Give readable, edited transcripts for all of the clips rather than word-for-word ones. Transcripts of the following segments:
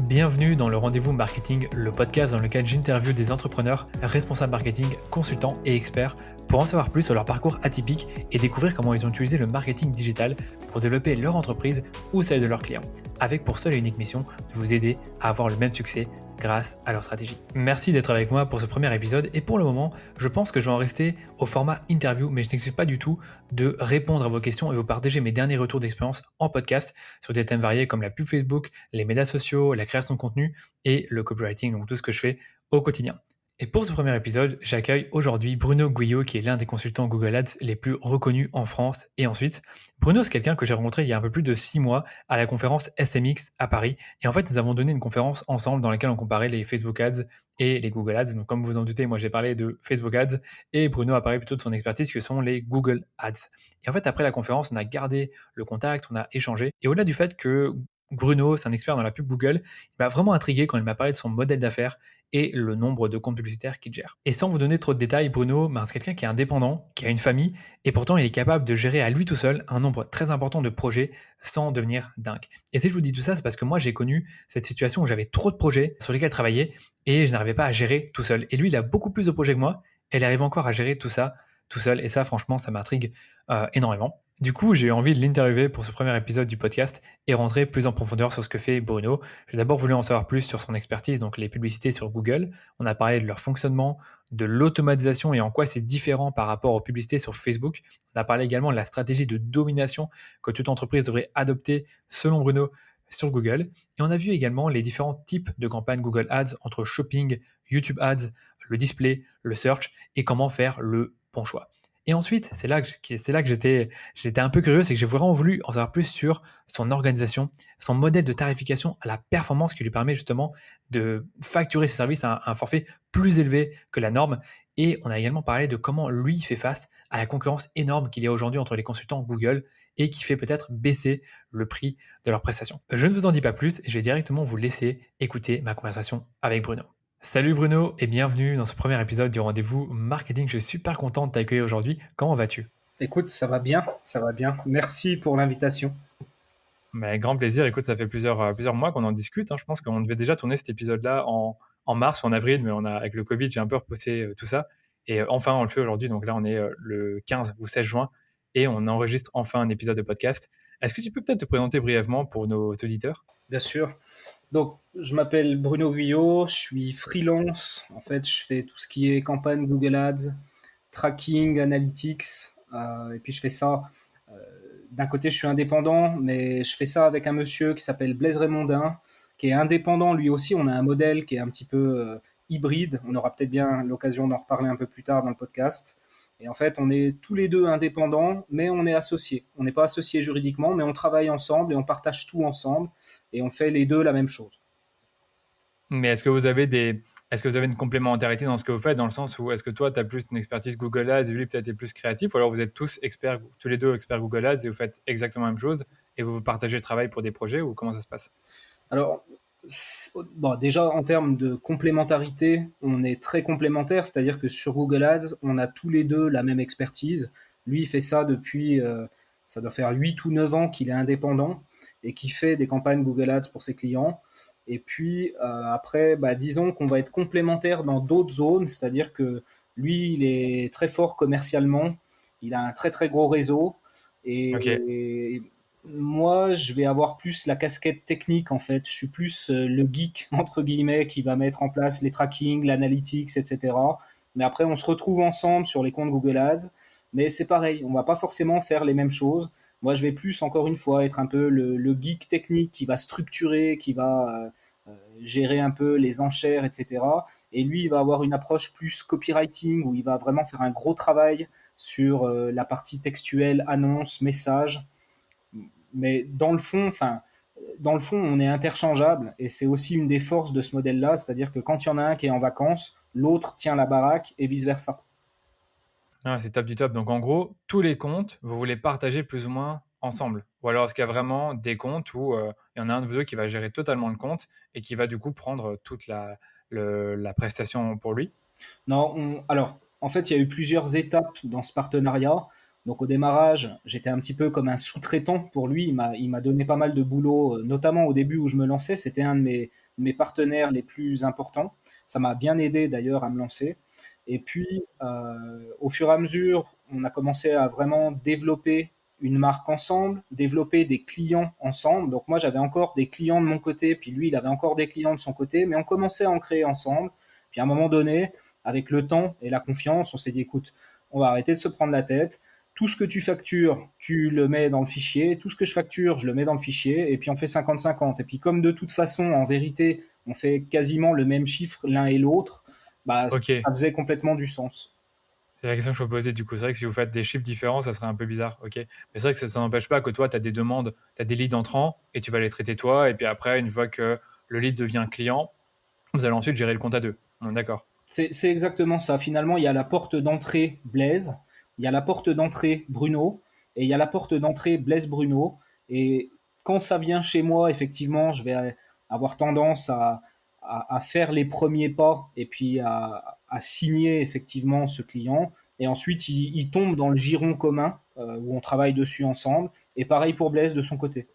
Bienvenue dans le Rendez-vous Marketing, le podcast dans lequel j'interviewe des entrepreneurs, responsables marketing, consultants et experts pour en savoir plus sur leur parcours atypique et découvrir comment ils ont utilisé le marketing digital pour développer leur entreprise ou celle de leurs clients, avec pour seule et unique mission de vous aider à avoir le même succès grâce à leur stratégie. Merci d'être avec moi pour ce premier épisode et pour le moment, je pense que je vais en rester au format interview, mais je n'excuse pas du tout de répondre à vos questions et vous partager mes derniers retours d'expérience en podcast sur des thèmes variés comme la pub Facebook, les médias sociaux, la création de contenu et le copywriting, donc tout ce que je fais au quotidien. Et pour ce premier épisode, j'accueille aujourd'hui Bruno Guyot, qui est l'un des consultants Google Ads les plus reconnus en France et en Suisse. Bruno, c'est quelqu'un que j'ai rencontré il y a un peu plus de 6 mois à la conférence SMX à Paris. Et en fait, nous avons donné une conférence ensemble dans laquelle on comparait les Facebook Ads et les Google Ads. Donc, comme vous en doutez, moi, j'ai parlé de Facebook Ads et Bruno a parlé plutôt de son expertise que sont les Google Ads. Et en fait, après la conférence, on a gardé le contact, on a échangé. Et au-delà du fait que Bruno, c'est un expert dans la pub Google, il m'a vraiment intrigué quand il m'a parlé de son modèle d'affaires et le nombre de comptes publicitaires qu'il gère. Et sans vous donner trop de détails, Bruno, c'est quelqu'un qui est indépendant, qui a une famille, et pourtant il est capable de gérer à lui tout seul un nombre très important de projets sans devenir dingue. Et si je vous dis tout ça, c'est parce que moi j'ai connu cette situation où j'avais trop de projets sur lesquels travailler et je n'arrivais pas à gérer tout seul. Et lui, il a beaucoup plus de projets que moi, et il arrive encore à gérer tout ça tout seul. Et ça, franchement, ça m'intrigue énormément. Du coup, j'ai eu envie de l'interviewer pour ce premier épisode du podcast et rentrer plus en profondeur sur ce que fait Bruno. J'ai d'abord voulu en savoir plus sur son expertise, donc les publicités sur Google. On a parlé de leur fonctionnement, de l'automatisation et en quoi c'est différent par rapport aux publicités sur Facebook. On a parlé également de la stratégie de domination que toute entreprise devrait adopter, selon Bruno, sur Google. Et on a vu également les différents types de campagnes Google Ads entre shopping, YouTube Ads, le display, le search et comment faire le bon choix. Et ensuite, c'est là que j'étais un peu curieux, c'est que j'ai vraiment voulu en savoir plus sur son organisation, son modèle de tarification à la performance qui lui permet justement de facturer ses services à un forfait plus élevé que la norme. Et on a également parlé de comment lui fait face à la concurrence énorme qu'il y a aujourd'hui entre les consultants Google et qui fait peut-être baisser le prix de leurs prestations. Je ne vous en dis pas plus et je vais directement vous laisser écouter ma conversation avec Bruno. Salut Bruno et bienvenue dans ce premier épisode du Rendez-vous Marketing. Je suis super content de t'accueillir aujourd'hui. Comment vas-tu? Écoute, ça va bien, ça va bien. Merci pour l'invitation. Grand plaisir. Écoute, ça fait plusieurs mois qu'on en discute, hein. Je pense qu'on devait déjà tourner cet épisode-là en mars ou en avril, mais avec le Covid, j'ai un peu repoussé tout ça. Et enfin, on le fait aujourd'hui. Donc là, on est le 15 ou 16 juin et on enregistre enfin un épisode de podcast. Est-ce que tu peux peut-être te présenter brièvement pour nos auditeurs? Bien sûr. Donc, je m'appelle Bruno Guyot, je suis freelance. En fait, je fais tout ce qui est campagne Google Ads, tracking, analytics. Et puis, je fais ça. euh, D'un côté, je suis indépendant, mais je fais ça avec un monsieur qui s'appelle Blaise Raymondin, qui est indépendant lui aussi. On a un modèle qui est un petit peu hybride. On aura peut-être bien l'occasion d'en reparler un peu plus tard dans le podcast. Et en fait, on est tous les deux indépendants, mais on est associés. On n'est pas associés juridiquement, mais on travaille ensemble et on partage tout ensemble et on fait les deux la même chose. Mais est-ce que vous avez une complémentarité dans ce que vous faites, dans le sens où est-ce que toi, tu as plus une expertise Google Ads et lui, peut-être, est plus créatif, ou alors vous êtes tous les deux experts Google Ads et vous faites exactement la même chose et vous partagez le travail pour des projets, ou comment ça se passe? Alors, bon, déjà en termes de complémentarité, on est très complémentaires, c'est-à-dire que sur Google Ads, on a tous les deux la même expertise. Lui, il fait ça depuis, ça doit faire 8 ou 9 ans qu'il est indépendant et qui fait des campagnes Google Ads pour ses clients. Et puis après, disons qu'on va être complémentaires dans d'autres zones, c'est-à-dire que lui, il est très fort commercialement, il a un très très gros réseau Ok. et moi, je vais avoir plus la casquette technique en fait. Je suis plus le geek entre guillemets qui va mettre en place les tracking, l'analytics, etc. Mais après, on se retrouve ensemble sur les comptes Google Ads. Mais c'est pareil, on va pas forcément faire les mêmes choses. Moi, je vais plus, encore une fois, être un peu le geek technique qui va structurer, qui va gérer un peu les enchères, etc. Et lui, il va avoir une approche plus copywriting où il va vraiment faire un gros travail sur la partie textuelle, annonce, message. Mais dans le fond, on est interchangeable et c'est aussi une des forces de ce modèle-là, c'est-à-dire que quand il y en a un qui est en vacances, l'autre tient la baraque et vice-versa. Ah, c'est top du top. Donc en gros, tous les comptes, vous voulez partager plus ou moins ensemble. Ou alors est-ce qu'il y a vraiment des comptes où il y en a un de vous deux qui va gérer totalement le compte et qui va du coup prendre toute la prestation pour lui? Non, alors, en fait, il y a eu plusieurs étapes dans ce partenariat. Donc, au démarrage, j'étais un petit peu comme un sous-traitant pour lui. Il m'a donné pas mal de boulot, notamment au début où je me lançais. C'était un de mes partenaires les plus importants. Ça m'a bien aidé d'ailleurs à me lancer. Et puis, au fur et à mesure, on a commencé à vraiment développer une marque ensemble, développer des clients ensemble. Donc moi, j'avais encore des clients de mon côté, puis lui, il avait encore des clients de son côté, mais on commençait à en créer ensemble. Puis à un moment donné, avec le temps et la confiance, on s'est dit, écoute, on va arrêter de se prendre la tête. Tout ce que tu factures, tu le mets dans le fichier. Tout ce que je facture, je le mets dans le fichier. Et puis on fait 50-50. Et puis comme de toute façon, en vérité, on fait quasiment le même chiffre l'un et l'autre, bah, Ok, ça faisait complètement du sens. c'est la question que je me posais du coup. C'est vrai que si vous faites des chiffres différents, ça serait un peu bizarre. Ok, mais c'est vrai que ça n'empêche pas que toi, tu as des demandes, tu as des leads entrants et tu vas les traiter toi. Et puis après, une fois que le lead devient client, vous allez ensuite gérer le compte à deux. On est d'accord. C'est exactement ça. Finalement, il y a la porte d'entrée Blaise, il y a la porte d'entrée Bruno, et il y a la porte d'entrée Blaise Bruno. Et quand ça vient chez moi, effectivement, je vais avoir tendance à faire les premiers pas et puis à signer effectivement ce client. Et ensuite, il tombe dans le giron commun où on travaille dessus ensemble. Et pareil pour Blaise de son côté.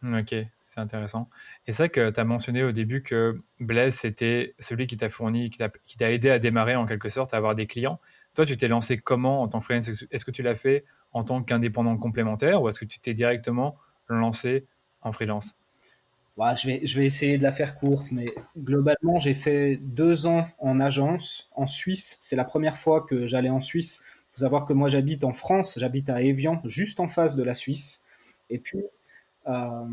Ok, c'est intéressant. Et c'est vrai que tu as mentionné au début que Blaise, c'était celui qui t'a fourni, qui t'a aidé à démarrer en quelque sorte, à avoir des clients. Toi, tu t'es lancé comment en tant que freelance? Est-ce que tu l'as fait en tant qu'indépendant complémentaire ou est-ce que tu t'es directement lancé en freelance? Ouais, je vais essayer de la faire courte, mais globalement, j'ai fait 2 ans en agence en Suisse. C'est la première fois que j'allais en Suisse. Il faut savoir que moi, j'habite en France, j'habite à Évian, juste en face de la Suisse. Et puis, euh,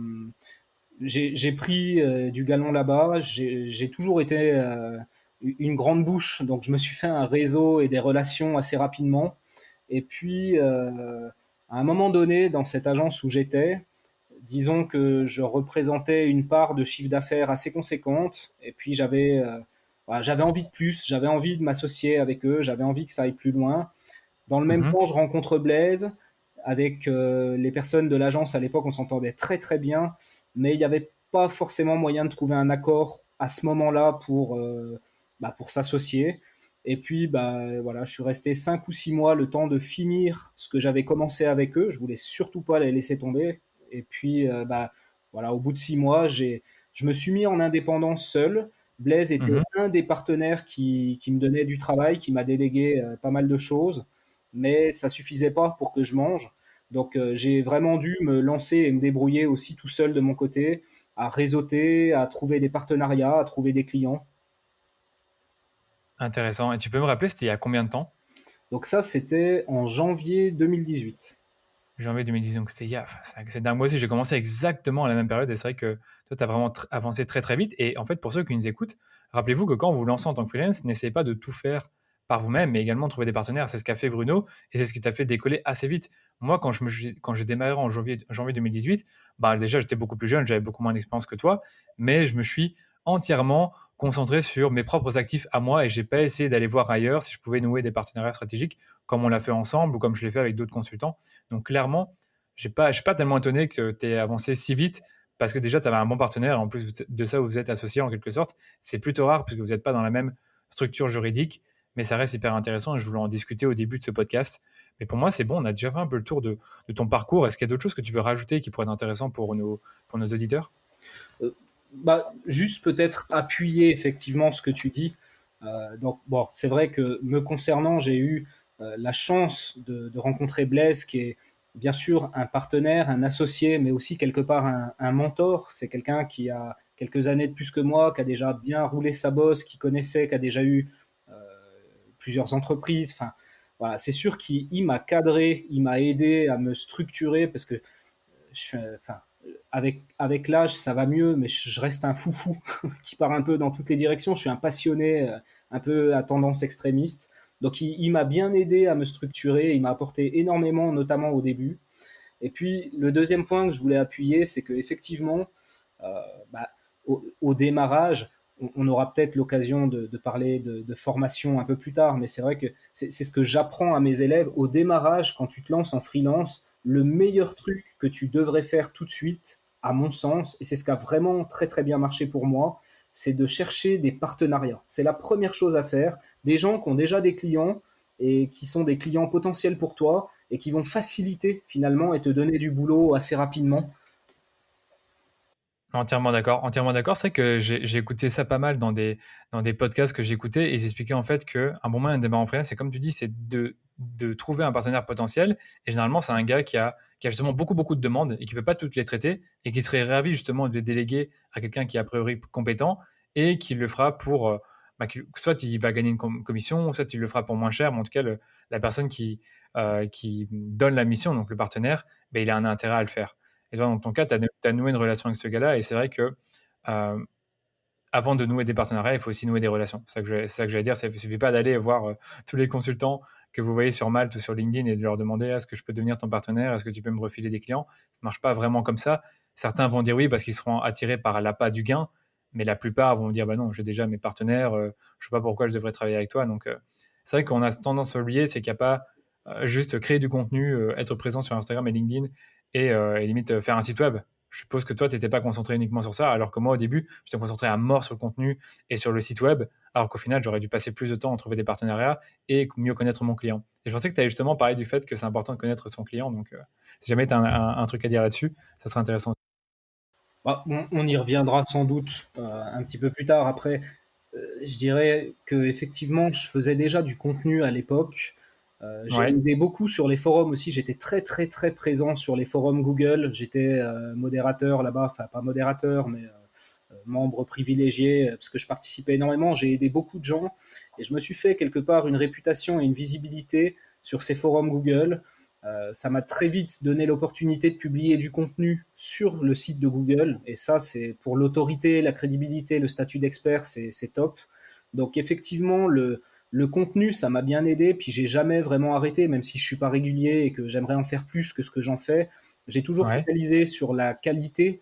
j'ai pris du galon là-bas. J'ai toujours été une grande bouche, donc je me suis fait un réseau et des relations assez rapidement. Et puis, à un moment donné, dans cette agence où j'étais, disons que je représentais une part de chiffre d'affaires assez conséquente. Et puis, voilà, j'avais envie de plus, j'avais envie de m'associer avec eux, j'avais envie que ça aille plus loin. Dans le même Mhm. temps, je rencontre Blaise. Avec les personnes de l'agence à l'époque, on s'entendait très très bien, mais il n'y avait pas forcément moyen de trouver un accord à ce moment-là pour s'associer. Et puis, bah, voilà, je suis resté 5 ou 6 mois le temps de finir ce que j'avais commencé avec eux. Je voulais surtout pas les laisser tomber. Et puis, bah, voilà, au bout de 6 mois, je me suis mis en indépendance seul. Blaise était Mhm. un des partenaires qui me donnait du travail, qui m'a délégué pas mal de choses, mais ça suffisait pas pour que je mange. Donc j'ai vraiment dû me lancer et me débrouiller aussi tout seul de mon côté, à réseauter, à trouver des partenariats, à trouver des clients. Intéressant. Et tu peux me rappeler, c'était il y a combien de temps? Donc ça, c'était en janvier 2018. Janvier 2010, donc c'était il y a, enfin, c'est dingue. Moi aussi, j'ai commencé exactement à la même période et c'est vrai que toi, tu as vraiment avancé très très vite. Et en fait, pour ceux qui nous écoutent, rappelez-vous que quand vous vous lancez en tant que freelance, n'essayez pas de tout faire par vous-même, mais également de trouver des partenaires. C'est ce qu'a fait Bruno et c'est ce qui t'a fait décoller assez vite. Moi, quand j'ai démarré en janvier 2018, bah, déjà, j'étais beaucoup plus jeune, j'avais beaucoup moins d'expérience que toi, mais je me suis entièrement concentré sur mes propres actifs à moi et j'ai pas essayé d'aller voir ailleurs si je pouvais nouer des partenariats stratégiques comme on l'a fait ensemble ou comme je l'ai fait avec d'autres consultants. Donc clairement, je suis pas tellement étonné que tu aies avancé si vite parce que déjà, tu avais un bon partenaire. En plus de ça, vous êtes associés en quelque sorte. C'est plutôt rare puisque vous n'êtes pas dans la même structure juridique, mais ça reste hyper intéressant et je voulais en discuter au début de ce podcast. Mais pour moi, c'est bon, on a déjà fait un peu le tour de ton parcours. Est-ce qu'il y a d'autres choses que tu veux rajouter qui pourraient être intéressantes pour nos auditeurs? Bah, juste peut-être appuyer effectivement ce que tu dis. Donc bon, c'est vrai que me concernant, j'ai eu la chance de rencontrer Blaise, qui est bien sûr un partenaire, un associé, mais aussi quelque part un mentor. C'est quelqu'un qui a quelques années de plus que moi, qui a déjà bien roulé sa bosse, qui connaissait, qui a déjà eu euh, plusieurs entreprises. Enfin, voilà, c'est sûr qu'il m'a cadré, il m'a aidé à me structurer parce que enfin, avec l'âge, ça va mieux, mais je reste un foufou qui part un peu dans toutes les directions. Je suis un passionné, un peu à tendance extrémiste. Donc, il m'a bien aidé à me structurer. Il m'a apporté énormément, notamment au début. Et puis, le deuxième point que je voulais appuyer, c'est qu'effectivement, euh, bah, au démarrage, on aura peut-être l'occasion de parler de formation un peu plus tard, mais c'est vrai que c'est ce que j'apprends à mes élèves. Au démarrage, quand tu te lances en freelance, le meilleur truc que tu devrais faire tout de suite, à mon sens, et c'est ce qui a vraiment très très bien marché pour moi, c'est de chercher des partenariats. C'est la première chose à faire. Des gens qui ont déjà des clients et qui sont des clients potentiels pour toi et qui vont faciliter finalement et te donner du boulot assez rapidement. Entièrement d'accord, entièrement d'accord. C'est vrai que j'ai écouté ça pas mal dans des podcasts que j'écoutais et ils expliquaient en fait qu'un bon moyen de démarrer en freelance, c'est comme tu dis, c'est de trouver un partenaire potentiel et généralement, c'est un gars qui a justement beaucoup, beaucoup de demandes et qui peut pas toutes les traiter et qui serait ravi justement de les déléguer à quelqu'un qui est a priori compétent et qui le fera pour, soit il va gagner une commission, soit il le fera pour moins cher, mais en tout cas la personne qui donne la mission, donc le partenaire, beh, il a un intérêt à le faire. Et toi, dans ton cas, tu as noué une relation avec ce gars-là et c'est vrai que, heu, avant de nouer des partenariats, il faut aussi nouer des relations. C'est ça que j'allais dire, il suffit pas d'aller voir, tous les consultants que vous voyez sur Malte ou sur LinkedIn et de leur demander: «Est-ce que je peux devenir ton partenaire? Est-ce que tu peux me refiler des clients?» Ça marche pas vraiment comme ça. Certains vont dire oui parce qu'ils seront attirés par l'appât du gain, mais la plupart vont dire: «Bah non, j'ai déjà mes partenaires, je sais pas pourquoi je devrais travailler avec toi». Donc, c'est vrai qu'on a tendance à oublier, c'est qu'il y a pas, juste créer du contenu, être présent sur Instagram et LinkedIn et limite, faire un site web. Je suppose que toi, tu étais pas concentré uniquement sur ça, alors que moi, au début, j'étais concentré à mort sur le contenu et sur le site web, alors qu'au final, j'aurais dû passer plus de temps à trouver des partenariats et mieux connaître mon client. Et je pensais que tu allais justement parler du fait que c'est important de connaître son client, donc si jamais tu as un truc à dire là-dessus, ça serait intéressant. Bah, on y reviendra sans doute un petit peu plus tard. Après, je dirais que effectivement, je faisais déjà du contenu à l'époque. J'ai Ouais, aidé beaucoup sur les forums aussi. J'étais très très très présent sur les forums Google. J'étais modérateur là-bas, enfin pas modérateur, mais membre privilégié parce que je participais énormément. J'ai aidé beaucoup de gens et je me suis fait quelque part une réputation et une visibilité sur ces forums Google. Ça m'a très vite donné l'opportunité de publier du contenu sur le site de Google. Et ça, c'est pour l'autorité, la crédibilité, le statut d'expert, c'est top. Donc effectivement, le contenu, ça m'a bien aidé. Puis j'ai jamais vraiment arrêté, même si je suis pas régulier et que j'aimerais en faire plus que ce que j'en fais. J'ai toujours ouais. focalisé sur la qualité.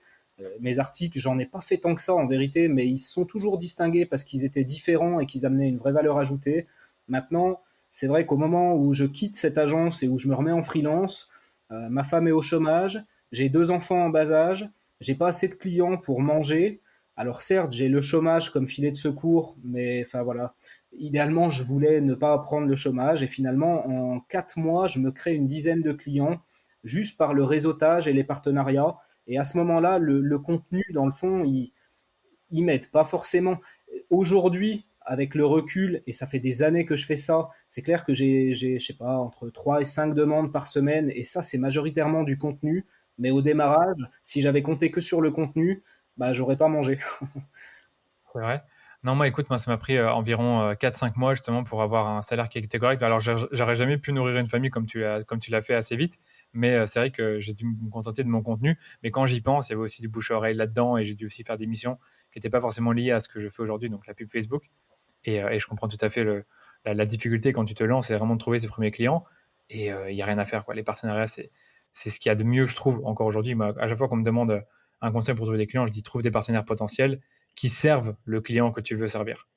Mes articles, j'en ai pas fait tant que ça en vérité, mais ils sont toujours distingués parce qu'ils étaient différents et qu'ils amenaient une vraie valeur ajoutée. Maintenant, c'est vrai qu'au moment où je quitte cette agence et où je me remets en freelance, ma femme est au chômage, j'ai 2 enfants en bas âge, j'ai pas assez de clients pour manger. Alors certes, j'ai le chômage comme filet de secours, mais enfin voilà. Idéalement, je voulais ne pas prendre le chômage et finalement, en 4 mois, je me crée une dizaine de clients juste par le réseautage et les partenariats. Et à ce moment-là, le contenu, dans le fond, ils m'aident pas forcément. Aujourd'hui, avec le recul, et ça fait des années que je fais ça, c'est clair que je sais pas, entre 3 et 5 demandes par semaine, et ça, c'est majoritairement du contenu. Mais au démarrage, si j'avais compté que sur le contenu, bah, j'aurais pas mangé. C'est vrai. Non, moi, écoute, moi, ça m'a pris, environ, 4-5 mois justement pour avoir un salaire qui était correct. Alors j'aurais jamais pu nourrir une famille comme tu l'as fait assez vite, mais c'est vrai que j'ai dû me contenter de mon contenu. Mais quand j'y pense, il y avait aussi du bouche à oreille là-dedans et j'ai dû aussi faire des missions qui étaient pas forcément liées à ce que je fais aujourd'hui, donc la pub Facebook et je comprends tout à fait la difficulté quand tu te lances, c'est vraiment de trouver ses premiers clients et il y a rien à faire, quoi. Les partenariats, c'est ce qu'il y a de mieux, je trouve, encore aujourd'hui. Moi, à chaque fois qu'on me demande, un conseil pour trouver des clients, je dis: «Trouve des partenaires potentiels qui servent le client que tu veux servir».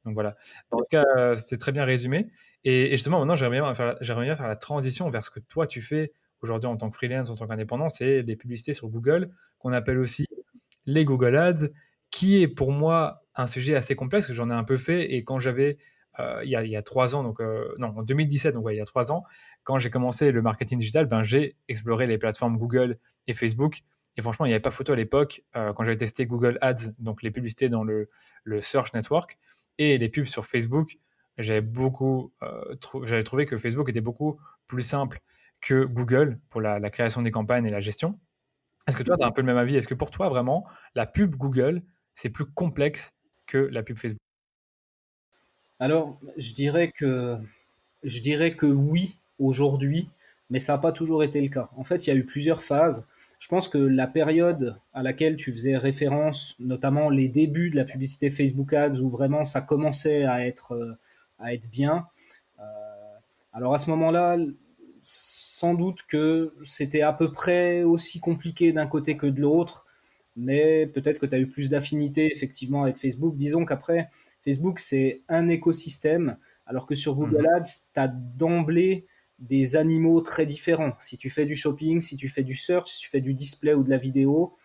Donc voilà. En tout cas, c'était très bien résumé et justement maintenant j'aimerais bien faire la transition vers ce que toi tu fais aujourd'hui en tant que freelance, en tant qu'indépendant, c'est les publicités sur Google, qu'on appelle aussi les Google Ads, qui est pour moi un sujet assez complexe, que j'en ai un peu fait et quand j'avais, il y a 3 ans, donc non, en 2017, donc ouais, il y a 3 ans, quand j'ai commencé le marketing digital, ben, j'ai exploré les plateformes Google et Facebook et franchement, il n'y avait pas photo à l'époque, quand j'avais testé Google Ads, donc les publicités dans le search network et les pubs sur Facebook, j'avais trouvé que Facebook était beaucoup plus simple que Google pour la création des campagnes et la gestion. Est-ce que toi, tu as un peu le même avis? Est-ce que pour toi, vraiment, la pub Google, c'est plus complexe que la pub Facebook? Alors, je dirais que oui, aujourd'hui, mais ça n'a pas toujours été le cas. En fait, il y a eu plusieurs phases. Je pense que la période à laquelle tu faisais référence, notamment les débuts de la publicité Facebook Ads, où vraiment ça commençait à être bien, euh, alors à ce moment-là, sans doute que c'était à peu près aussi compliqué d'un côté que de l'autre, mais peut-être que tu as eu plus d'affinité effectivement avec Facebook. Disons qu'après, Facebook, c'est un écosystème, alors que sur Google Mmh. Ads, tu as d'emblée des animaux très différents. Si tu fais du shopping, si tu fais du search, si tu fais du display ou de la vidéo,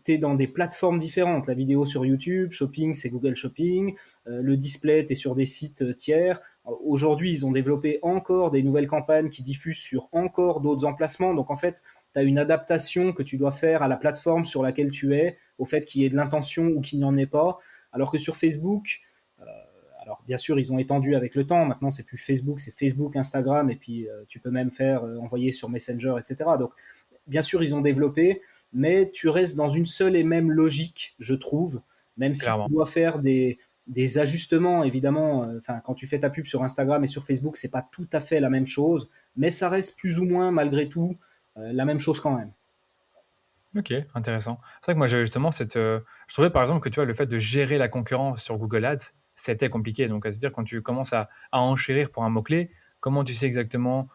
tu es dans des plateformes différentes. La vidéo sur YouTube, Shopping, c'est Google Shopping. Le display, tu es sur des sites tiers. Aujourd'hui, ils ont développé encore des nouvelles campagnes qui diffusent sur encore d'autres emplacements. Donc, en fait, tu as une adaptation que tu dois faire à la plateforme sur laquelle tu es, au fait qu'il y ait de l'intention ou qu'il n'y en ait pas. Alors que sur Facebook, alors bien sûr, ils ont étendu avec le temps. Maintenant, c'est plus Facebook, c'est Facebook, Instagram, et puis tu peux même faire envoyer sur Messenger, etc. Donc, bien sûr, ils ont développé, mais tu restes dans une seule et même logique, je trouve, même si tu clairement. dois faire des ajustements, évidemment. Enfin, quand tu fais ta pub sur Instagram et sur Facebook, c'est pas tout à fait la même chose, mais ça reste plus ou moins, malgré tout, la même chose quand même. Ok, intéressant. C'est vrai que moi, j'ai justement je trouvais par exemple que tu vois, le fait de gérer la concurrence sur Google Ads, c'était compliqué. Donc, c'est-à-dire quand tu commences à enchérir pour un mot-clé, comment tu sais exactement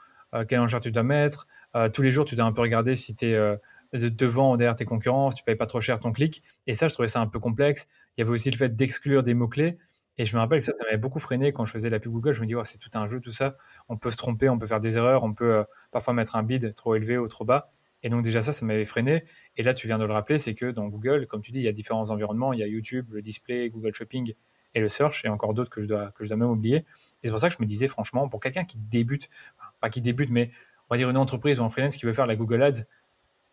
quelle enchère tu dois mettre. Tous les jours, tu dois un peu regarder si tu es devant ou derrière tes concurrents, si tu payes pas trop cher ton clic. Et ça, je trouvais ça un peu complexe. Il y avait aussi le fait d'exclure des mots-clés. Et je me rappelle que ça m'avait beaucoup freiné quand je faisais la pub Google. Je me dis, ouais, c'est tout un jeu, tout ça. On peut se tromper, on peut faire des erreurs, on peut parfois mettre un bid trop élevé ou trop bas. Et donc déjà ça m'avait freiné. Et là, tu viens de le rappeler, c'est que dans Google, comme tu dis, il y a différents environnements. Il y a YouTube, le display, Google Shopping et le search, et encore d'autres que je dois même oublier. Et c'est pour ça que je me disais, franchement, pour quelqu'un qui débute, enfin, pas qui débute, mais on va dire une entreprise ou un freelance qui veut faire la Google Ads,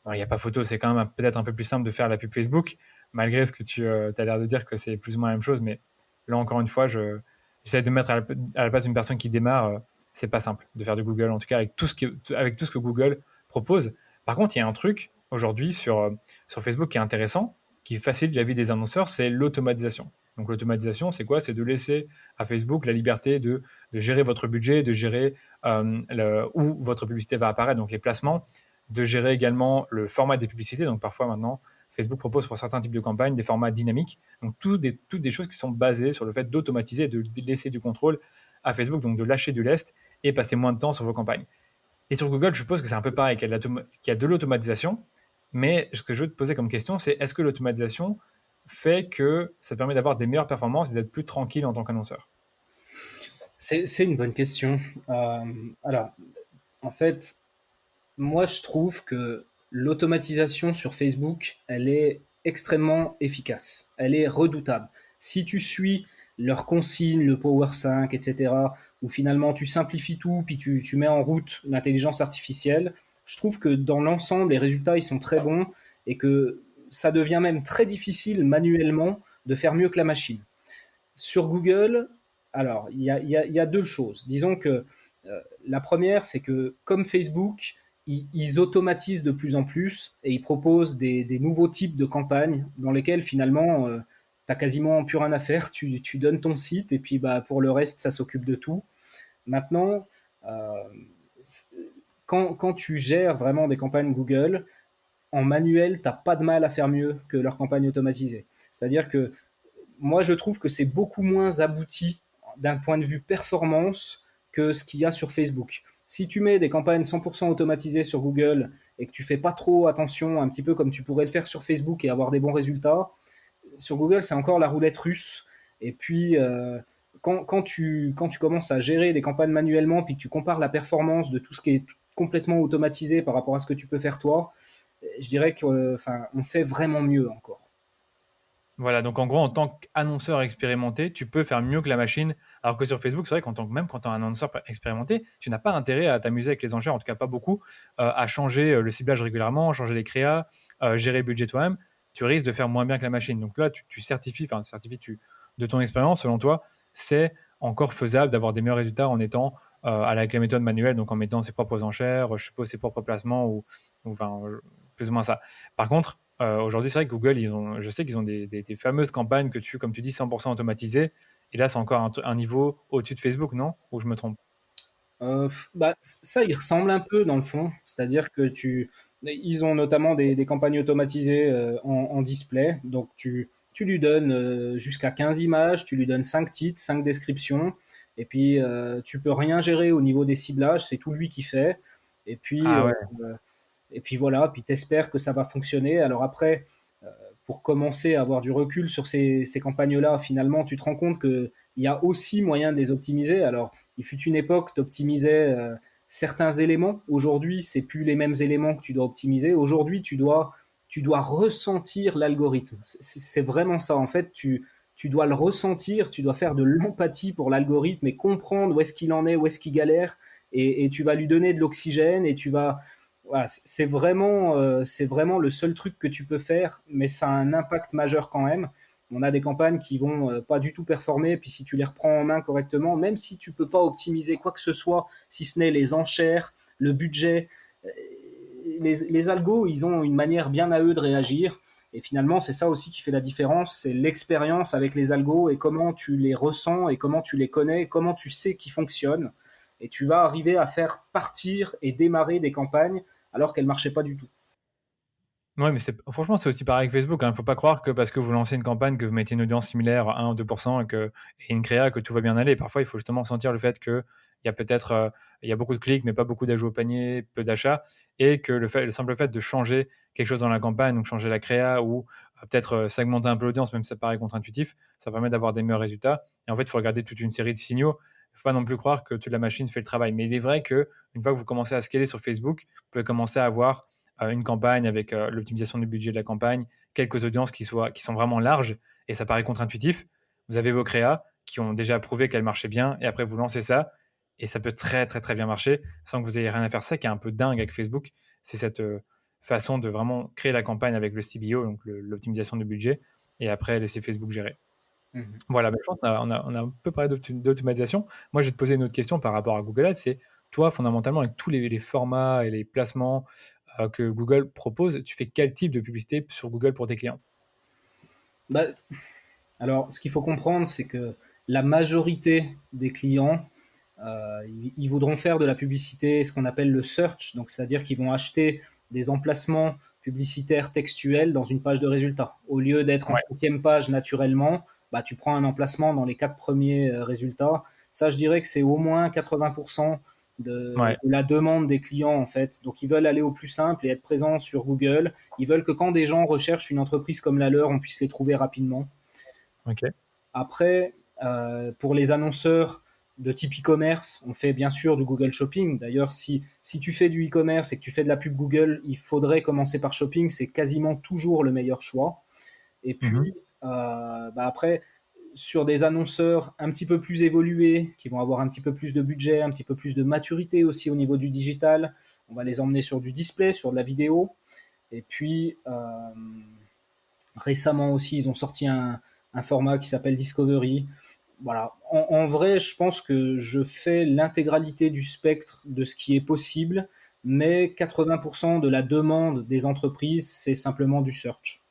bon, il n'y a pas photo, c'est quand même peut-être un peu plus simple de faire la pub Facebook, malgré ce que tu as l'air de dire que c'est plus ou moins la même chose. Mais là, encore une fois, j'essaie de mettre à la place d'une personne qui démarre. C'est pas simple de faire du Google, en tout cas avec tout ce que Google propose. Par contre, il y a un truc aujourd'hui sur Facebook qui est intéressant, qui facilite la vie des annonceurs, c'est l'automatisation. Donc l'automatisation, c'est quoi? C'est de laisser à Facebook la liberté de gérer votre budget, de gérer où votre publicité va apparaître, donc les placements, de gérer également le format des publicités. Donc parfois maintenant, Facebook propose pour certains types de campagnes des formats dynamiques. Donc toutes des choses qui sont basées sur le fait d'automatiser, de laisser du contrôle à Facebook, donc de lâcher du lest et passer moins de temps sur vos campagnes. Et sur Google, je suppose que c'est un peu pareil, qu'il y a de l'automatisation, mais ce que je veux te poser comme question, c'est est-ce que l'automatisation fait que ça te permet d'avoir des meilleures performances et d'être plus tranquille en tant qu'annonceur? C'est une bonne question. Alors, en fait, moi, je trouve que l'automatisation sur Facebook, elle est extrêmement efficace. Elle est redoutable. Si tu suis leurs consignes, le Power 5, etc., où finalement tu simplifies tout, puis tu mets en route l'intelligence artificielle, je trouve que dans l'ensemble, les résultats, ils sont très bons et que ça devient même très difficile manuellement de faire mieux que la machine. Sur Google, alors, il y a deux choses. Disons que la première, c'est que comme Facebook, ils automatisent de plus en plus et ils proposent des nouveaux types de campagnes dans lesquelles finalement, tu n'as quasiment plus rien à faire. Tu donnes ton site et puis bah, pour le reste, ça s'occupe de tout. Maintenant, euh, quand tu gères vraiment des campagnes Google, en manuel, tu n'as pas de mal à faire mieux que leurs campagnes automatisées. C'est-à-dire que moi, je trouve que c'est beaucoup moins abouti d'un point de vue performance que ce qu'il y a sur Facebook. Si tu mets des campagnes 100% automatisées sur Google et que tu fais pas trop attention, un petit peu comme tu pourrais le faire sur Facebook et avoir des bons résultats, sur Google, c'est encore la roulette russe. Et puis, quand tu commences à gérer des campagnes manuellement, puis que tu compares la performance de tout ce qui est complètement automatisé par rapport à ce que tu peux faire toi, je dirais qu'on fait vraiment mieux encore. Voilà, donc en gros, en tant qu'annonceur expérimenté, tu peux faire mieux que la machine. Alors que sur Facebook, c'est vrai même quand tu es un annonceur expérimenté, tu n'as pas intérêt à t'amuser avec les enchères, en tout cas pas beaucoup, à changer le ciblage régulièrement, changer les créas, gérer le budget toi-même. Tu risques de faire moins bien que la machine. Donc là, tu certifies, de ton expérience, selon toi, c'est encore faisable d'avoir des meilleurs résultats en étant avec la méthode manuelle, donc en mettant ses propres enchères, je suppose ses propres placements, plus ou moins ça. Par contre, aujourd'hui, c'est vrai que Google, je sais qu'ils ont des fameuses campagnes comme tu dis, 100% automatisées. Et là, c'est encore un niveau au-dessus de Facebook, non? Ou je me trompe? Bah, ça, il ressemble un peu dans le fond. C'est-à-dire que ils ont notamment des campagnes automatisées en display. Donc, tu lui donnes jusqu'à 15 images, tu lui donnes 5 titres, 5 descriptions. Et puis, tu peux rien gérer au niveau des ciblages. C'est tout lui qui fait. Et puis, Ah ouais. et puis voilà. Puis, t'espères que ça va fonctionner. Alors après, pour commencer à avoir du recul sur ces campagnes-là, finalement, tu te rends compte qu'il y a aussi moyen de les optimiser. Alors, il fut une époque, tu optimisais certains éléments. Aujourd'hui, c'est plus les mêmes éléments que tu dois optimiser. Aujourd'hui, tu dois tu dois ressentir l'algorithme. C'est vraiment ça. En fait, tu dois le ressentir, tu dois faire de l'empathie pour l'algorithme et comprendre où est-ce qu'il en est, où est-ce qu'il galère, et tu vas lui donner de l'oxygène et tu vas... Voilà, c'est vraiment le seul truc que tu peux faire, mais ça a un impact majeur quand même. On a des campagnes qui vont pas du tout performer, puis si tu les reprends en main correctement, même si tu peux pas optimiser quoi que ce soit, si ce n'est les enchères, le budget, les algos, ils ont une manière bien à eux de réagir. Et finalement, c'est ça aussi qui fait la différence, c'est l'expérience avec les algos et comment tu les ressens et comment tu les connais, comment tu sais qu'ils fonctionnent. Et tu vas arriver à faire partir et démarrer des campagnes alors qu'elles marchaient pas du tout. Ouais, mais franchement, c'est aussi pareil avec Facebook, hein. Faut pas croire que parce que vous lancez une campagne, que vous mettez une audience similaire à 1 ou 2 et une créa, que tout va bien aller. Parfois, il faut justement sentir le fait qu'il y a peut-être, il y a beaucoup de clics, mais pas beaucoup d'ajouts au panier, peu d'achats, et que le simple fait de changer quelque chose dans la campagne, donc changer la créa ou, peut-être, segmenter un peu l'audience, même si ça paraît contre-intuitif, ça permet d'avoir des meilleurs résultats. Et en fait, il faut regarder toute une série de signaux. Il faut pas non plus croire que toute la machine fait le travail. Mais il est vrai qu'une fois que vous commencez à scaler sur Facebook, vous pouvez commencer à avoir une campagne avec l'optimisation du budget de la campagne, quelques audiences qui sont vraiment larges, et ça paraît contre-intuitif. Vous avez vos créas qui ont déjà prouvé qu'elles marchaient bien, et après vous lancez ça, et ça peut très très très bien marcher sans que vous ayez rien à faire. Ça qui est un peu dingue avec Facebook, c'est cette façon de vraiment créer la campagne avec le CBO, donc l'optimisation du budget, et après laisser Facebook gérer. Mhm. Voilà, je pense qu'on a un peu parlé d'automatisation. Moi, je vais te poser une autre question par rapport à Google Ads, c'est toi, fondamentalement, avec tous les formats et les placements que Google propose, tu fais quel type de publicité sur Google pour tes clients? Bah, alors, ce qu'il faut comprendre, c'est que la majorité des clients, ils voudront faire de la publicité, ce qu'on appelle le search, donc c'est-à-dire qu'ils vont acheter des emplacements publicitaires textuels dans une page de résultats. Au lieu d'être en Ouais. 5e page naturellement, bah, tu prends un emplacement dans les 4 premiers résultats. Ça, je dirais que c'est au moins 80% de Ouais. la demande des clients, en fait. Donc, ils veulent aller au plus simple et être présents sur Google. Ils veulent que quand des gens recherchent une entreprise comme la leur, on puisse les trouver rapidement. Ok. Après, pour les annonceurs de type e-commerce, on fait bien sûr du Google Shopping. D'ailleurs, si tu fais du e-commerce et que tu fais de la pub Google, il faudrait commencer par Shopping. C'est quasiment toujours le meilleur choix. Et Mhm. puis, après, sur des annonceurs un petit peu plus évolués, qui vont avoir un petit peu plus de budget, un petit peu plus de maturité aussi au niveau du digital, on va les emmener sur du display, sur de la vidéo. Et puis, récemment aussi, ils ont sorti un format qui s'appelle Discovery. Voilà. En vrai, je pense que je fais l'intégralité du spectre de ce qui est possible, mais 80% de la demande des entreprises, c'est simplement du search.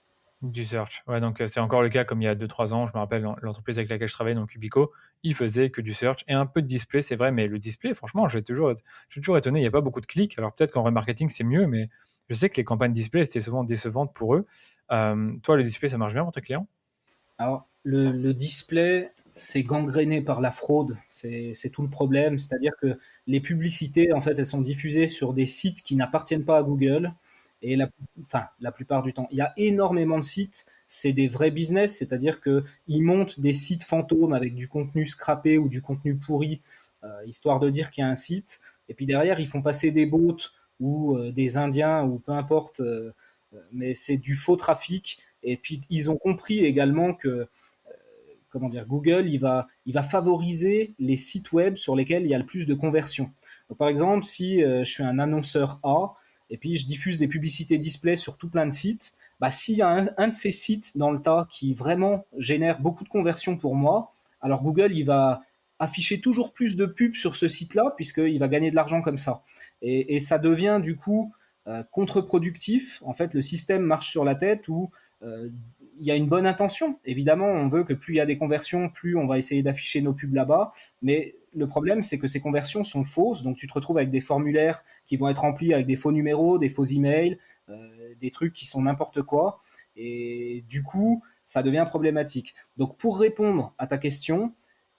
Du search. Ouais, donc c'est encore le cas comme il y a 2-3 ans. Je me rappelle l'entreprise avec laquelle je travaillais, donc Ubico, ils faisaient que du search et un peu de display, c'est vrai, mais le display, franchement, je suis toujours étonné. Il n'y a pas beaucoup de clics. Alors peut-être qu'en remarketing, c'est mieux, mais je sais que les campagnes display, c'était souvent décevantes pour eux. Toi, le display, ça marche bien pour tes clients? Alors, le display, c'est gangréné par la fraude, c'est tout le problème. C'est-à-dire que les publicités, en fait, elles sont diffusées sur des sites qui n'appartiennent pas à Google. Et la plupart du temps, il y a énormément de sites, c'est des vrais business, c'est-à-dire qu'ils montent des sites fantômes avec du contenu scrappé ou du contenu pourri, histoire de dire qu'il y a un site. Et puis derrière, ils font passer des bots ou des Indiens ou peu importe, mais c'est du faux trafic. Et puis ils ont compris également que comment dire, Google, il va favoriser les sites web sur lesquels il y a le plus de conversions. Donc, par exemple, si je suis un annonceur A et puis je diffuse des publicités display sur tout plein de sites, bah, s'il y a un de ces sites dans le tas qui vraiment génère beaucoup de conversions pour moi, alors Google, il va afficher toujours plus de pubs sur ce site-là, puisqu'il va gagner de l'argent comme ça. Et ça devient du coup contre-productif. En fait, le système marche sur la tête où il y a une bonne intention. Évidemment, on veut que plus il y a des conversions, plus on va essayer d'afficher nos pubs là-bas. Mais le problème, c'est que ces conversions sont fausses. Donc, tu te retrouves avec des formulaires qui vont être remplis avec des faux numéros, des faux emails, des trucs qui sont n'importe quoi. Et du coup, ça devient problématique. Donc, pour répondre à ta question,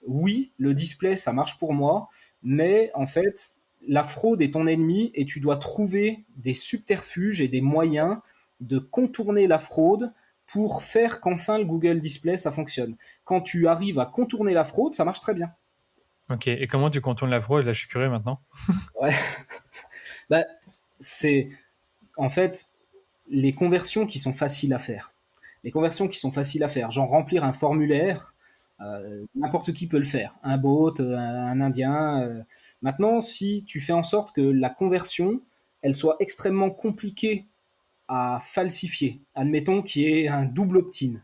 oui, le display, ça marche pour moi. Mais en fait, la fraude est ton ennemi et tu dois trouver des subterfuges et des moyens de contourner la fraude pour faire qu'enfin le Google Display, ça fonctionne. Quand tu arrives à contourner la fraude, ça marche très bien. Ok, et comment tu contournes la fraude? Là, je suis curieux maintenant. Ouais. Bah, c'est en fait les conversions qui sont faciles à faire. Les conversions qui sont faciles à faire, genre remplir un formulaire, n'importe qui peut le faire. Un bot, un Indien. Maintenant, si tu fais en sorte que la conversion, elle soit extrêmement compliquée à falsifier, admettons qu'il y ait un double opt-in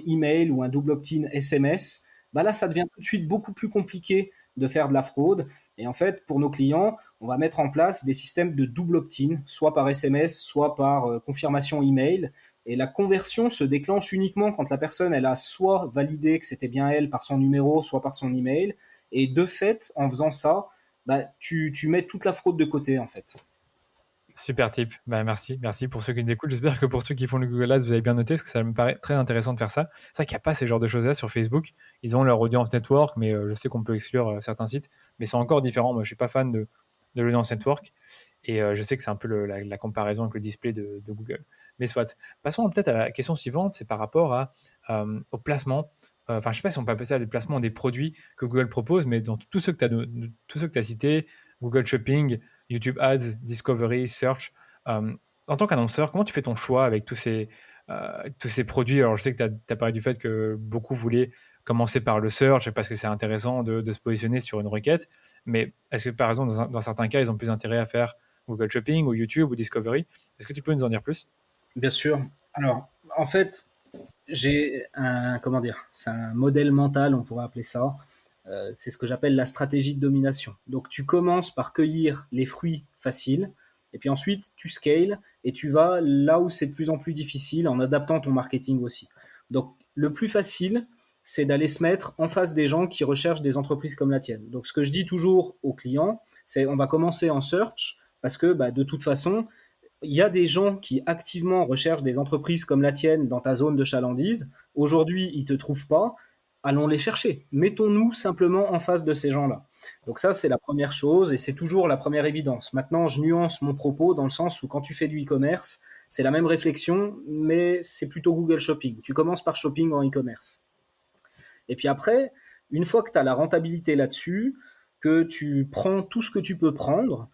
email ou un double opt-in SMS, bah là, ça devient tout de suite beaucoup plus compliqué de faire de la fraude. Et en fait, pour nos clients, on va mettre en place des systèmes de double opt-in, soit par SMS, soit par confirmation email. Et la conversion se déclenche uniquement quand la personne elle a soit validé que c'était bien elle par son numéro, soit par son email. Et de fait, en faisant ça, bah, tu mets toute la fraude de côté en fait. Super tip. Bah, merci pour ceux qui nous écoutent. J'espère que pour ceux qui font le Google Ads, vous avez bien noté, parce que ça me paraît très intéressant de faire ça. C'est vrai qu'il n'y a pas ces genres de choses-là sur Facebook. Ils ont leur audience network, mais je sais qu'on peut exclure certains sites, mais c'est encore différent. Moi, je suis pas fan de l'audience network, et je sais que c'est un peu la comparaison avec le display de Google. Mais soit. Passons peut-être à la question suivante, c'est par rapport au placement. Enfin, je sais pas si on peut appeler ça les placements des produits que Google propose, mais dans tous ceux que tu as cités, Google Shopping, YouTube Ads, Discovery, Search. En tant qu'annonceur, comment tu fais ton choix avec tous ces produits? Alors, je sais que tu as parlé du fait que beaucoup voulaient commencer par le search parce que c'est intéressant de se positionner sur une requête. Mais est-ce que, par exemple, dans certains cas, ils ont plus intérêt à faire Google Shopping ou YouTube ou Discovery? Est-ce que tu peux nous en dire plus? Bien sûr. Alors, en fait, comment dire, c'est un modèle mental, on pourrait appeler ça. C'est ce que j'appelle la stratégie de domination. Donc, tu commences par cueillir les fruits faciles, et puis ensuite, tu scales et tu vas là où c'est de plus en plus difficile en adaptant ton marketing aussi. Donc, le plus facile, c'est d'aller se mettre en face des gens qui recherchent des entreprises comme la tienne. Donc, ce que je dis toujours aux clients, c'est on va commencer en search parce que bah, de toute façon, il y a des gens qui activement recherchent des entreprises comme la tienne dans ta zone de chalandise. Aujourd'hui, ils ne te trouvent pas. Allons les chercher. Mettons-nous simplement en face de ces gens-là. Donc ça, c'est la première chose et c'est toujours la première évidence. Maintenant, je nuance mon propos dans le sens où quand tu fais du e-commerce, c'est la même réflexion, mais c'est plutôt Google Shopping. Tu commences par shopping en e-commerce. Et puis après, une fois que tu as la rentabilité là-dessus, que tu prends tout ce que tu peux prendre,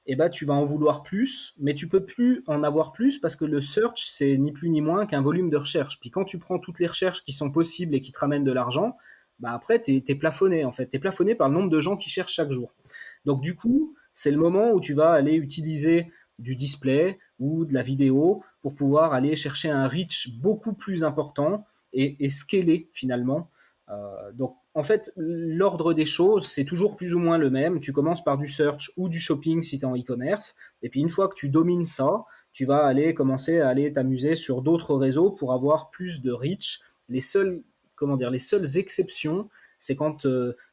eh ben, tu vas en vouloir plus, mais tu peux plus en avoir plus parce que le search, c'est ni plus ni moins qu'un volume de recherche. Puis quand tu prends toutes les recherches qui sont possibles et qui te ramènent de l'argent, bah après, tu es plafonné en fait. Tu es plafonné par le nombre de gens qui cherchent chaque jour. Donc du coup, c'est le moment où tu vas aller utiliser du display ou de la vidéo pour pouvoir aller chercher un reach beaucoup plus important et scaler finalement. Donc, en fait, l'ordre des choses, c'est toujours plus ou moins le même. Tu commences par du search ou du shopping si tu es en e-commerce. Et puis, une fois que tu domines ça, tu vas aller commencer à aller t'amuser sur d'autres réseaux pour avoir plus de reach. Les seules exceptions, c'est quand,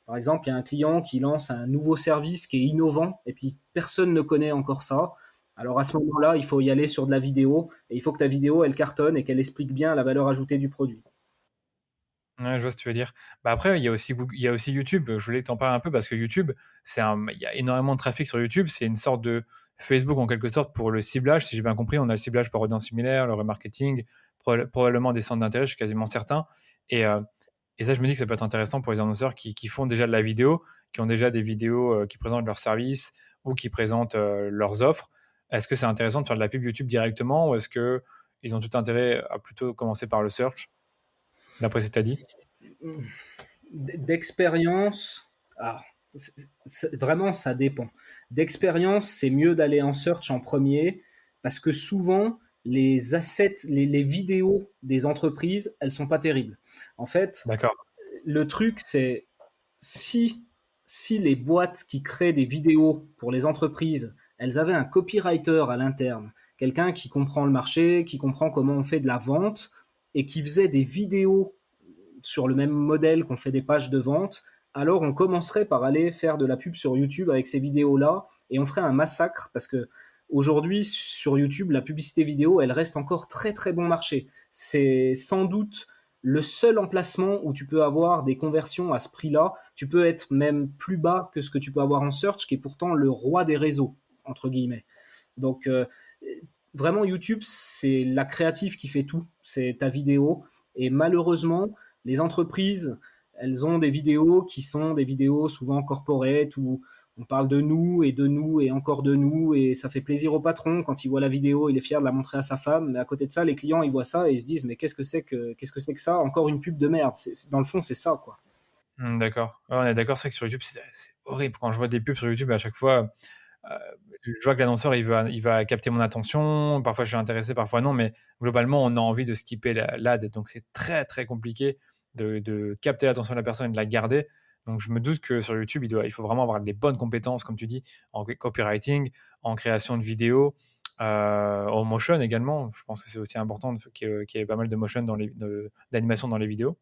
par exemple, il y a un client qui lance un nouveau service qui est innovant et puis personne ne connaît encore ça. Alors, à ce moment-là, il faut y aller sur de la vidéo et il faut que ta vidéo, elle cartonne et qu'elle explique bien la valeur ajoutée du produit. Ouais, je vois ce que tu veux dire. Bah, après, il y a aussi YouTube. Je voulais t'en parler un peu parce que YouTube, il y a énormément de trafic sur YouTube. C'est une sorte de Facebook en quelque sorte pour le ciblage. Si j'ai bien compris, on a le ciblage par audience similaire, le remarketing, probablement des centres d'intérêt, je suis quasiment certain. Et, euh, et ça, je me dis que ça peut être intéressant pour les annonceurs qui font déjà de la vidéo, qui ont déjà des vidéos qui présentent leurs services ou qui présentent leurs offres. Est-ce que c'est intéressant de faire de la pub YouTube directement ou est-ce que ils ont tout intérêt à plutôt commencer par le search, d'après ce que tu as dit? D'expérience, vraiment ça dépend. D'expérience, c'est mieux d'aller en search en premier parce que souvent les assets, les vidéos des entreprises, elles sont pas terribles. En fait, D'accord. le truc c'est si si les boîtes qui créent des vidéos pour les entreprises, elles avaient un copywriter à l'interne, quelqu'un qui comprend le marché, qui comprend comment on fait de la vente et qui faisait des vidéos sur le même modèle qu'on fait des pages de vente, alors on commencerait par aller faire de la pub sur YouTube avec ces vidéos-là et on ferait un massacre parce que aujourd'hui sur YouTube, la publicité vidéo, elle reste encore très très bon marché. C'est sans doute le seul emplacement où tu peux avoir des conversions à ce prix-là. Tu peux être même plus bas que ce que tu peux avoir en search, qui est pourtant le roi des réseaux, entre guillemets. Donc, vraiment, YouTube, c'est la créative qui fait tout. C'est ta vidéo. Et malheureusement, les entreprises, elles ont des vidéos qui sont des vidéos souvent corporate on parle de nous et encore de nous, et ça fait plaisir au patron quand il voit la vidéo, il est fier de la montrer à sa femme. Mais à côté de ça, les clients ils voient ça et ils se disent mais qu'est-ce que c'est que ça? Encore une pub de merde. Dans le fond, c'est ça quoi. D'accord. Ouais, on est d'accord, c'est vrai que sur YouTube, c'est horrible. Quand je vois des pubs sur YouTube, à chaque fois, je vois que l'annonceur, il va capter mon attention. Parfois, je suis intéressé, parfois non, mais globalement, on a envie de skipper l'ad. Donc, c'est très, très compliqué de capter l'attention de la personne et de la garder. Donc, je me doute que sur YouTube, il faut vraiment avoir des bonnes compétences, comme tu dis, en copywriting, en création de vidéos, en motion également. Je pense que c'est aussi important qu'il y ait pas mal de motion d'animation dans les vidéos.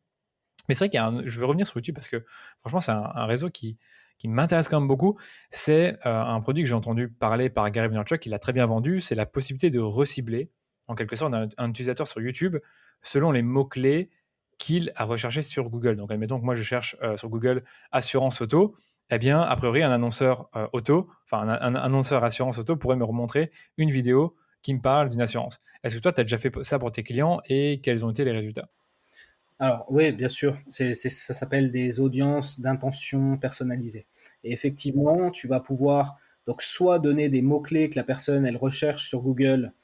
Mais c'est vrai je veux revenir sur YouTube parce que franchement, c'est un réseau qui m'intéresse quand même beaucoup. C'est un produit que j'ai entendu parler par Gary Vaynerchuk, qui l'a très bien vendu. C'est la possibilité de recibler, en quelque sorte, un utilisateur sur YouTube selon les mots-clés qu'il a recherchés sur Google. Donc, admettons que moi, je cherche sur Google assurance auto. Eh bien, a priori, un annonceur auto, enfin, un annonceur assurance auto pourrait me remontrer une vidéo qui me parle d'une assurance. Est-ce que toi, tu as déjà fait ça pour tes clients et quels ont été les résultats? Alors oui, bien sûr, ça s'appelle des audiences d'intention personnalisées. Et effectivement, tu vas pouvoir donc soit donner des mots-clés que la personne elle recherche sur Google,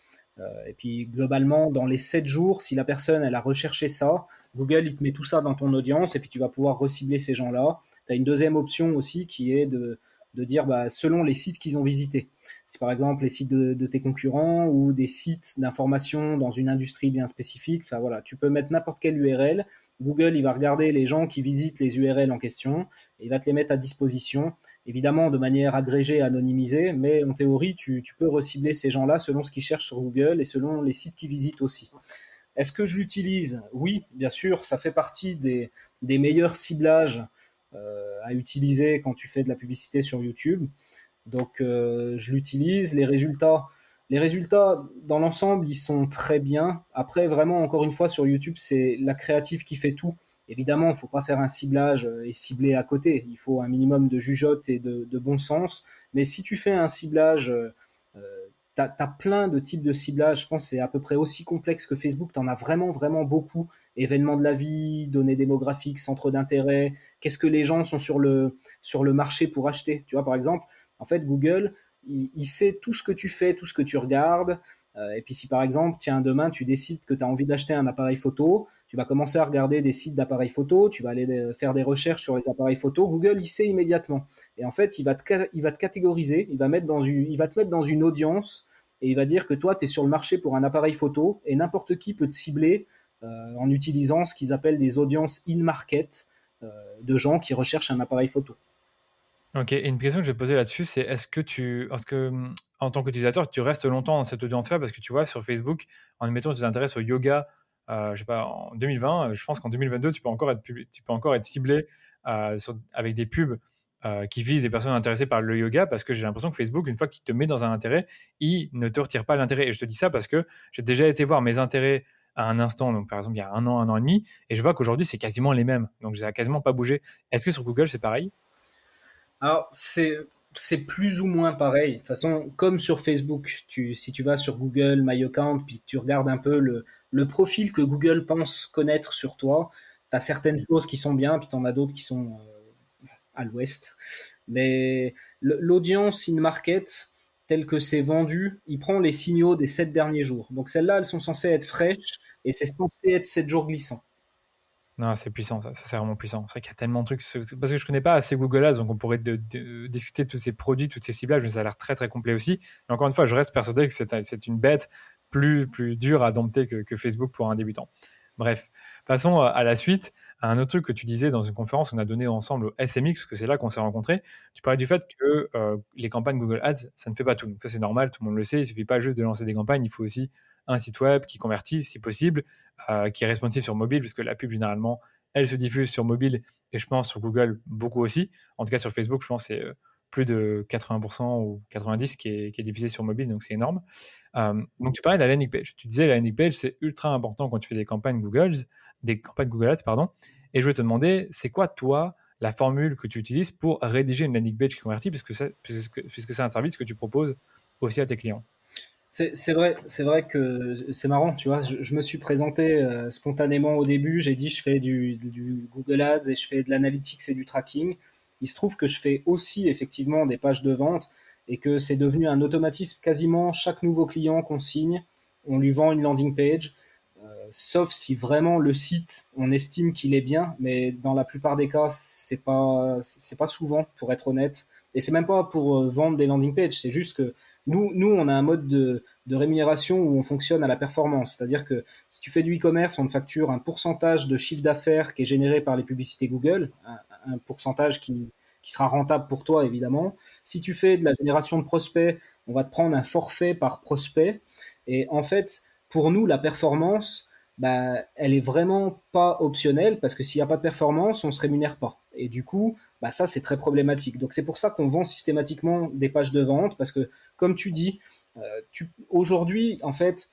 et puis globalement, dans les 7 jours, si la personne elle a recherché ça, Google il te met tout ça dans ton audience et puis tu vas pouvoir recibler ces gens-là. Tu as une deuxième option aussi qui est de dire bah, selon les sites qu'ils ont visités. C'est par exemple les sites de tes concurrents ou des sites d'information dans une industrie bien spécifique. Enfin voilà, tu peux mettre n'importe quelle URL. Google, il va regarder les gens qui visitent les URL en question et il va te les mettre à disposition, évidemment de manière agrégée, anonymisée, mais en théorie, tu peux recibler ces gens-là selon ce qu'ils cherchent sur Google et selon les sites qu'ils visitent aussi. Est-ce que je l'utilise? Oui, bien sûr, ça fait partie des meilleurs ciblages à utiliser quand tu fais de la publicité sur YouTube. Donc, je l'utilise. Les résultats, dans l'ensemble, ils sont très bien. Après, vraiment, encore une fois, sur YouTube, c'est la créative qui fait tout. Évidemment, il ne faut pas faire un ciblage et cibler à côté. Il faut un minimum de jugeote et de bon sens. Mais si tu fais un ciblage, tu as plein de types de ciblage. Je pense que c'est à peu près aussi complexe que Facebook. Tu en as vraiment, vraiment beaucoup. Événements de la vie, données démographiques, centres d'intérêt. Qu'est-ce que les gens sont sur le marché pour acheter? Tu vois, par exemple, en fait, Google, il sait tout ce que tu fais, tout ce que tu regardes. Et puis si par exemple, tiens, demain, tu décides que tu as envie d'acheter un appareil photo, tu vas commencer à regarder des sites d'appareils photo, tu vas aller faire des recherches sur les appareils photo, Google, il sait immédiatement. Et en fait, il va te catégoriser, il va te mettre dans une audience et il va dire que toi, tu es sur le marché pour un appareil photo et n'importe qui peut te cibler en utilisant ce qu'ils appellent des audiences in-market de gens qui recherchent un appareil photo. Ok, et une question que je vais te poser là-dessus, c'est en tant qu'utilisateur, tu restes longtemps dans cette audience-là parce que tu vois, sur Facebook, en admettant que tu t'intéresses au yoga, je sais pas, en 2020, je pense qu'en 2022, tu peux encore être ciblé avec des pubs qui visent des personnes intéressées par le yoga parce que j'ai l'impression que Facebook, une fois qu'il te met dans un intérêt, il ne te retire pas l'intérêt. Et je te dis ça parce que j'ai déjà été voir mes intérêts à un instant, donc par exemple il y a un an et demi, et je vois qu'aujourd'hui, c'est quasiment les mêmes. Donc ça n'a quasiment pas bougé. Est-ce que sur Google, c'est pareil? Alors, c'est plus ou moins pareil. De toute façon, comme sur Facebook, si tu vas sur Google My Account, puis que tu regardes un peu le profil que Google pense connaître sur toi, tu as certaines choses qui sont bien, puis tu en as d'autres qui sont à l'ouest. Mais l'audience in-market, telle que c'est vendu, il prend les signaux des 7 derniers jours. Donc celles-là, elles sont censées être fraîches, et c'est censé être 7 jours glissants. Non, c'est puissant, ça c'est vraiment puissant. C'est vrai qu'il y a tellement de trucs, parce que je connais pas assez Google Ads, donc on pourrait discuter de tous ces produits, toutes ces ciblages, mais ça a l'air très très complet aussi. Et encore une fois, je reste persuadé que c'est une bête plus dure à dompter que Facebook pour un débutant. Bref, passons à la suite. À un autre truc que tu disais dans une conférence qu'on a donné ensemble au SMX, parce que c'est là qu'on s'est rencontrés, tu parlais du fait que les campagnes Google Ads, ça ne fait pas tout. Donc ça c'est normal, tout le monde le sait, il suffit pas juste de lancer des campagnes, il faut aussi un site web qui convertit si possible, qui est responsive sur mobile, puisque la pub, généralement, elle se diffuse sur mobile, et je pense sur Google beaucoup aussi. En tout cas, sur Facebook, je pense que c'est plus de 80% ou 90% qui est diffusé sur mobile, donc c'est énorme. Donc, tu parlais de la landing page. Tu disais la landing page, c'est ultra important quand tu fais des campagnes Google Ads, pardon. Et je vais te demander, c'est quoi, toi, la formule que tu utilises pour rédiger une landing page qui convertit, puisque c'est un service que tu proposes aussi à tes clients? C'est vrai que c'est marrant, tu vois. Je me suis présenté spontanément au début. J'ai dit je fais du Google Ads et je fais de l'analytics et du tracking. Il se trouve que je fais aussi effectivement des pages de vente et que c'est devenu un automatisme. Quasiment chaque nouveau client qu'on signe, on lui vend une landing page, sauf si vraiment le site, on estime qu'il est bien, mais dans la plupart des cas, c'est pas souvent, pour être honnête. Et c'est même pas pour vendre des landing pages, c'est juste que nous, on a un mode de rémunération où on fonctionne à la performance. C'est-à-dire que si tu fais du e-commerce, on te facture un pourcentage de chiffre d'affaires qui est généré par les publicités Google, un pourcentage qui sera rentable pour toi, évidemment. Si tu fais de la génération de prospects, on va te prendre un forfait par prospect. Et en fait, pour nous, la performance, bah, elle est vraiment pas optionnelle parce que s'il n'y a pas de performance, on se rémunère pas. Et du coup, bah, ça, c'est très problématique. Donc, c'est pour ça qu'on vend systématiquement des pages de vente parce que, comme tu dis, aujourd'hui, en fait,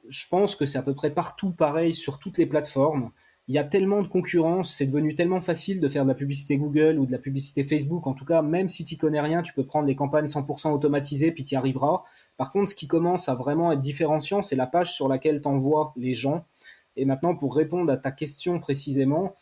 je pense que c'est à peu près partout pareil sur toutes les plateformes. Il y a tellement de concurrence, c'est devenu tellement facile de faire de la publicité Google ou de la publicité Facebook. En tout cas, même si tu connais rien, tu peux prendre des campagnes 100% automatisées, puis tu y arriveras. Par contre, ce qui commence à vraiment être différenciant, c'est la page sur laquelle t'envoies les gens. Et maintenant, pour répondre à ta question précisément,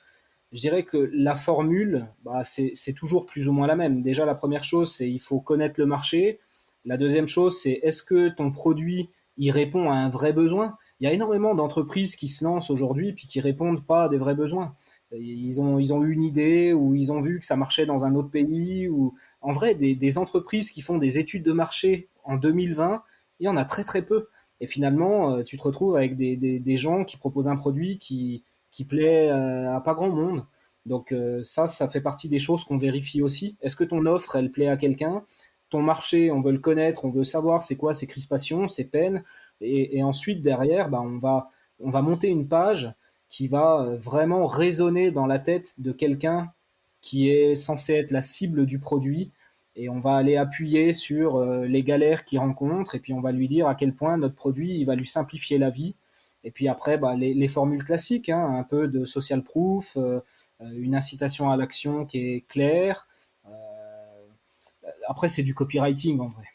je dirais que la formule, bah, c'est toujours plus ou moins la même. Déjà, la première chose, c'est il faut connaître le marché. La deuxième chose, c'est est-ce que ton produit, il répond à un vrai besoin? Il y a énormément d'entreprises qui se lancent aujourd'hui puis qui répondent pas à des vrais besoins. Ils ont eu une idée ou ils ont vu que ça marchait dans un autre pays. Ou en vrai, des entreprises qui font des études de marché en 2020, il y en a très très peu. Et finalement, tu te retrouves avec des gens qui proposent un produit qui plaît à pas grand monde. Donc ça fait partie des choses qu'on vérifie aussi. Est-ce que ton offre, elle plaît à quelqu'un? Ton marché, on veut le connaître, on veut savoir c'est quoi ses crispations, ses peines. Et ensuite, derrière, bah, on va monter une page qui va vraiment résonner dans la tête de quelqu'un qui est censé être la cible du produit. Et on va aller appuyer sur les galères qu'il rencontre et puis on va lui dire à quel point notre produit il va lui simplifier la vie. Et puis après, bah, les formules classiques, hein, un peu de social proof, une incitation à l'action qui est claire. Après, c'est du copywriting en vrai.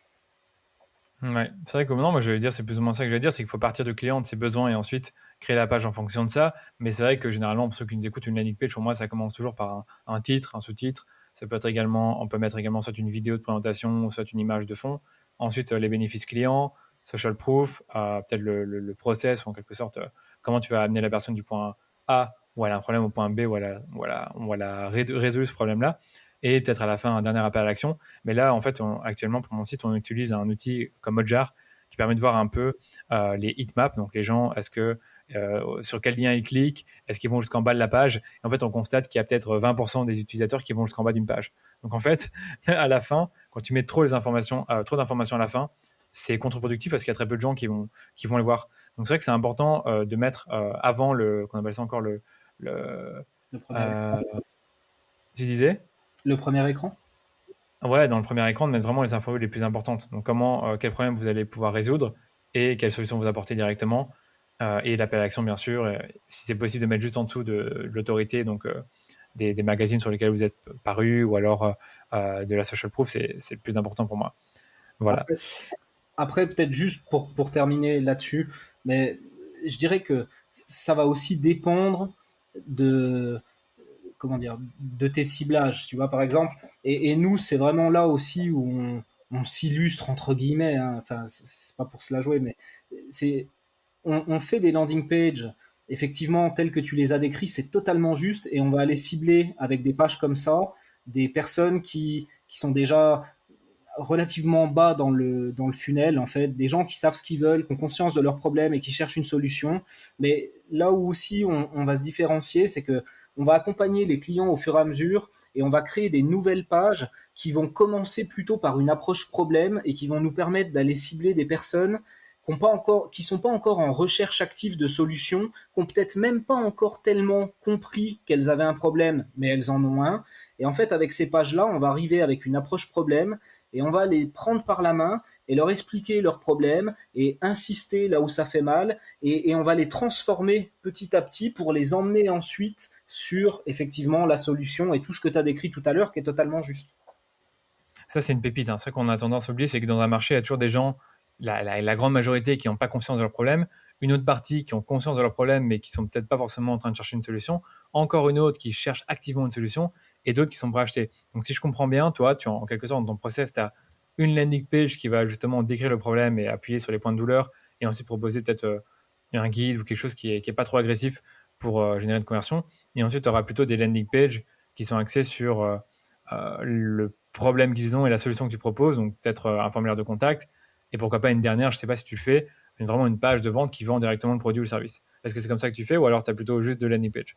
Ouais, c'est vrai que maintenant, moi, je vais dire, c'est plus ou moins ça que je vais dire, c'est qu'il faut partir du client, de ses besoins et ensuite créer la page en fonction de ça. Mais c'est vrai que généralement, pour ceux qui nous écoutent, une landing page, pour moi, ça commence toujours par un titre, un sous-titre. Ça peut être également, on peut mettre également soit une vidéo de présentation, soit une image de fond. Ensuite, les bénéfices clients, social proof, peut-être le process ou en quelque sorte, comment tu vas amener la personne du point A où elle a un problème au point B où elle a résolu ce problème-là. Et peut-être à la fin, un dernier appel à l'action. Mais là, en fait, actuellement, pour mon site, on utilise un outil comme Hotjar qui permet de voir un peu les heatmaps. Donc, les gens, sur quel lien ils cliquent? Est-ce qu'ils vont jusqu'en bas de la page? Et en fait, on constate qu'il y a peut-être 20% des utilisateurs qui vont jusqu'en bas d'une page. Donc, en fait, à la fin, quand tu mets trop d'informations à la fin, c'est contre-productif parce qu'il y a très peu de gens qui vont les voir. Donc, c'est vrai que c'est important de mettre avant qu'on appelle ça encore le Le premier écran. tu disais? Le premier écran. Ouais, dans le premier écran, de mettre vraiment les infos les plus importantes. Donc, quel problème vous allez pouvoir résoudre et quelles solutions vous apporter directement. Et l'appel à l'action, bien sûr. Si c'est possible de mettre juste en dessous de l'autorité, donc des magazines sur lesquels vous êtes paru ou alors de la social proof, c'est le plus important pour moi. Voilà. Après, après, peut-être juste pour terminer là-dessus, mais je dirais que ça va aussi dépendre de, comment dire, de tes ciblages, tu vois, par exemple. Et nous, c'est vraiment là aussi où on s'illustre, entre guillemets, hein. Enfin, c'est pas pour se la jouer, mais c'est, on fait des landing pages, effectivement, telles que tu les as décrits, c'est totalement juste, et on va aller cibler avec des pages comme ça, des personnes qui sont déjà relativement bas dans le funnel, en fait, des gens qui savent ce qu'ils veulent, qui ont conscience de leurs problèmes et qui cherchent une solution. Mais là où aussi on va se différencier, c'est que on va accompagner les clients au fur et à mesure et on va créer des nouvelles pages qui vont commencer plutôt par une approche problème et qui vont nous permettre d'aller cibler des personnes qui sont pas encore en recherche active de solutions, qui ont peut-être même pas encore tellement compris qu'elles avaient un problème, mais elles en ont un. Et en fait, avec ces pages-là, on va arriver avec une approche problème et on va les prendre par la main et leur expliquer leurs problèmes et insister là où ça fait mal et on va les transformer petit à petit pour les emmener ensuite sur effectivement la solution et tout ce que tu as décrit tout à l'heure qui est totalement juste. Ça, c'est une pépite. Hein. C'est ça qu'on a tendance à oublier, c'est que dans un marché, il y a toujours des gens la grande majorité qui n'ont pas conscience de leurs problèmes, une autre partie qui ont conscience de leurs problèmes mais qui sont peut-être pas forcément en train de chercher une solution, encore une autre qui cherche activement une solution et d'autres qui sont prêts à acheter. Donc si je comprends bien, toi, tu en quelque sorte dans ton process, tu as une landing page qui va justement décrire le problème et appuyer sur les points de douleur et ensuite proposer peut-être un guide ou quelque chose qui est pas trop agressif pour générer une conversion. Et ensuite, tu auras plutôt des landing pages qui sont axées sur le problème qu'ils ont et la solution que tu proposes, donc peut-être un formulaire de contact, et pourquoi pas une dernière, je ne sais pas si tu le fais, vraiment une page de vente qui vend directement le produit ou le service. Est-ce que c'est comme ça que tu fais ou alors tu as plutôt juste de landing page?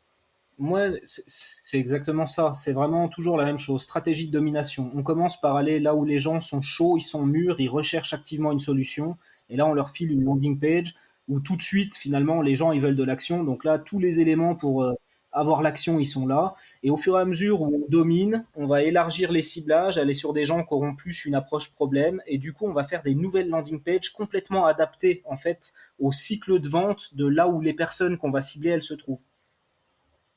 Moi, c'est exactement ça. C'est vraiment toujours la même chose. Stratégie de domination. On commence par aller là où les gens sont chauds, ils sont mûrs, ils recherchent activement une solution. Et là, on leur file une landing page où tout de suite, finalement, les gens, ils veulent de l'action. Donc là, tous les éléments pour avoir l'action, ils sont là. Et au fur et à mesure où on domine, on va élargir les ciblages, aller sur des gens qui auront plus une approche problème. Et du coup, on va faire des nouvelles landing pages complètement adaptées, en fait, au cycle de vente de là où les personnes qu'on va cibler, elles se trouvent.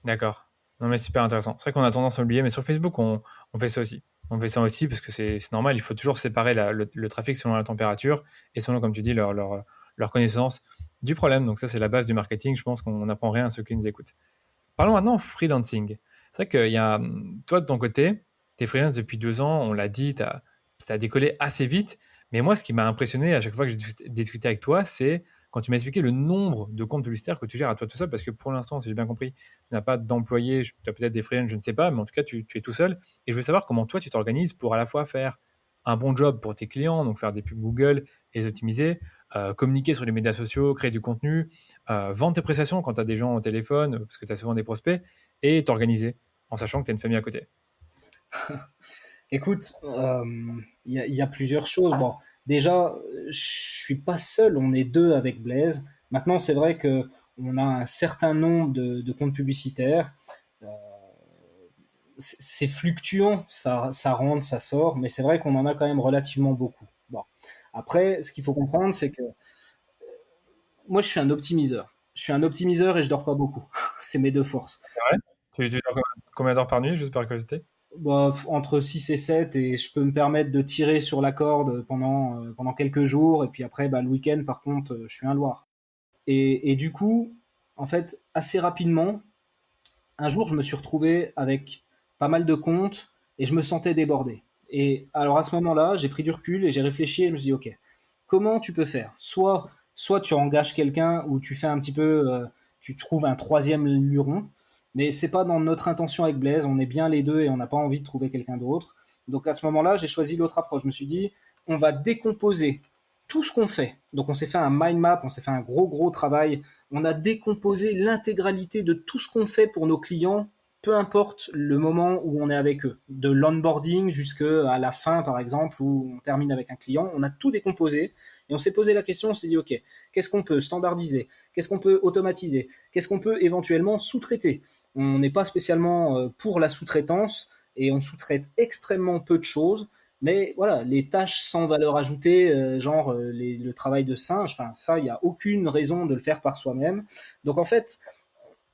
D'accord. Non, mais super intéressant. C'est vrai qu'on a tendance à oublier, mais sur Facebook, on fait ça aussi. On fait ça aussi parce que c'est normal, il faut toujours séparer le trafic selon la température et selon, comme tu dis, leur connaissance du problème. Donc ça, c'est la base du marketing. Je pense qu'on n'apprend rien à ceux qui nous écoutent. Parlons maintenant freelancing. C'est vrai qu'il y a, toi de ton côté, tu es freelance depuis 2 ans, on l'a dit, tu as décollé assez vite. Mais moi, ce qui m'a impressionné à chaque fois que j'ai discuté avec toi, c'est quand tu m'as expliqué le nombre de comptes publicitaires que tu gères à toi tout seul, parce que pour l'instant, si j'ai bien compris, tu n'as pas d'employés, tu as peut-être des freelances, je ne sais pas, mais en tout cas, tu es tout seul. Et je veux savoir comment toi, tu t'organises pour à la fois faire un bon job pour tes clients, donc faire des pubs Google et les optimiser, communiquer sur les médias sociaux, créer du contenu, vendre tes prestations quand tu as des gens au téléphone, parce que tu as souvent des prospects, et t'organiser en sachant que tu as une famille à côté. Écoute, il y a plusieurs choses. Bon, déjà, je suis pas seul, on est deux avec Blaise. Maintenant, c'est vrai que on a un certain nombre de comptes publicitaires. Euh, c'est fluctuant, ça rentre, ça sort, mais c'est vrai qu'on en a quand même relativement beaucoup. Bon. Après, ce qu'il faut comprendre, c'est que moi, je suis un optimiseur. Je suis un optimiseur et je dors pas beaucoup. C'est mes deux forces. C'est vrai. Tu dors combien d'heures par nuit, juste par curiosité? Bah, entre 6 et 7 et je peux me permettre de tirer sur la corde pendant quelques jours et puis après bah, le week-end par contre je suis un loir. Et du coup, en fait, assez rapidement, un jour je me suis retrouvé avec pas mal de comptes et je me sentais débordé. Et alors à ce moment-là, j'ai pris du recul et j'ai réfléchi et je me suis dit ok, comment tu peux faire? Soit tu engages quelqu'un ou tu fais un petit peu, tu trouves un troisième luron, mais c'est pas dans notre intention avec Blaise, on est bien les deux et on n'a pas envie de trouver quelqu'un d'autre. Donc à ce moment-là, j'ai choisi l'autre approche. Je me suis dit, on va décomposer tout ce qu'on fait. Donc on s'est fait un mind map, on s'est fait un gros travail. On a décomposé l'intégralité de tout ce qu'on fait pour nos clients, peu importe le moment où on est avec eux, de l'onboarding jusqu'à la fin par exemple où on termine avec un client. On a tout décomposé et on s'est posé la question, on s'est dit ok, qu'est-ce qu'on peut standardiser, qu'est-ce qu'on peut automatiser, qu'est-ce qu'on peut éventuellement sous-traiter. On n'est pas spécialement pour la sous-traitance et on sous-traite extrêmement peu de choses. Mais voilà, les tâches sans valeur ajoutée, genre le travail de singe, enfin ça, il n'y a aucune raison de le faire par soi-même. Donc en fait,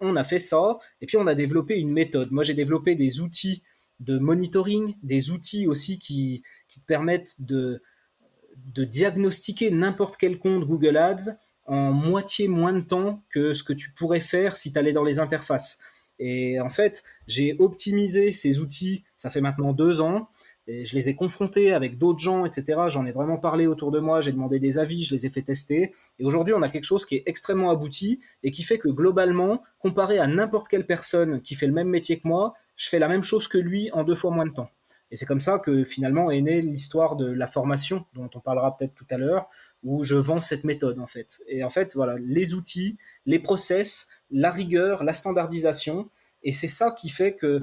on a fait ça, et puis on a développé une méthode. Moi, j'ai développé des outils de monitoring, des outils aussi qui te permettent de diagnostiquer n'importe quel compte Google Ads en moitié moins de temps que ce que tu pourrais faire si tu allais dans les interfaces. Et en fait, j'ai optimisé ces outils, ça fait maintenant 2 ans, et je les ai confrontés avec d'autres gens, etc. J'en ai vraiment parlé autour de moi, j'ai demandé des avis, je les ai fait tester. Et aujourd'hui, on a quelque chose qui est extrêmement abouti et qui fait que globalement, comparé à n'importe quelle personne qui fait le même métier que moi, je fais la même chose que lui en 2 fois moins de temps. Et c'est comme ça que finalement est née l'histoire de la formation, dont on parlera peut-être tout à l'heure, où je vends cette méthode en fait. Et en fait, voilà, les outils, les process, la rigueur, la standardisation, et c'est ça qui fait que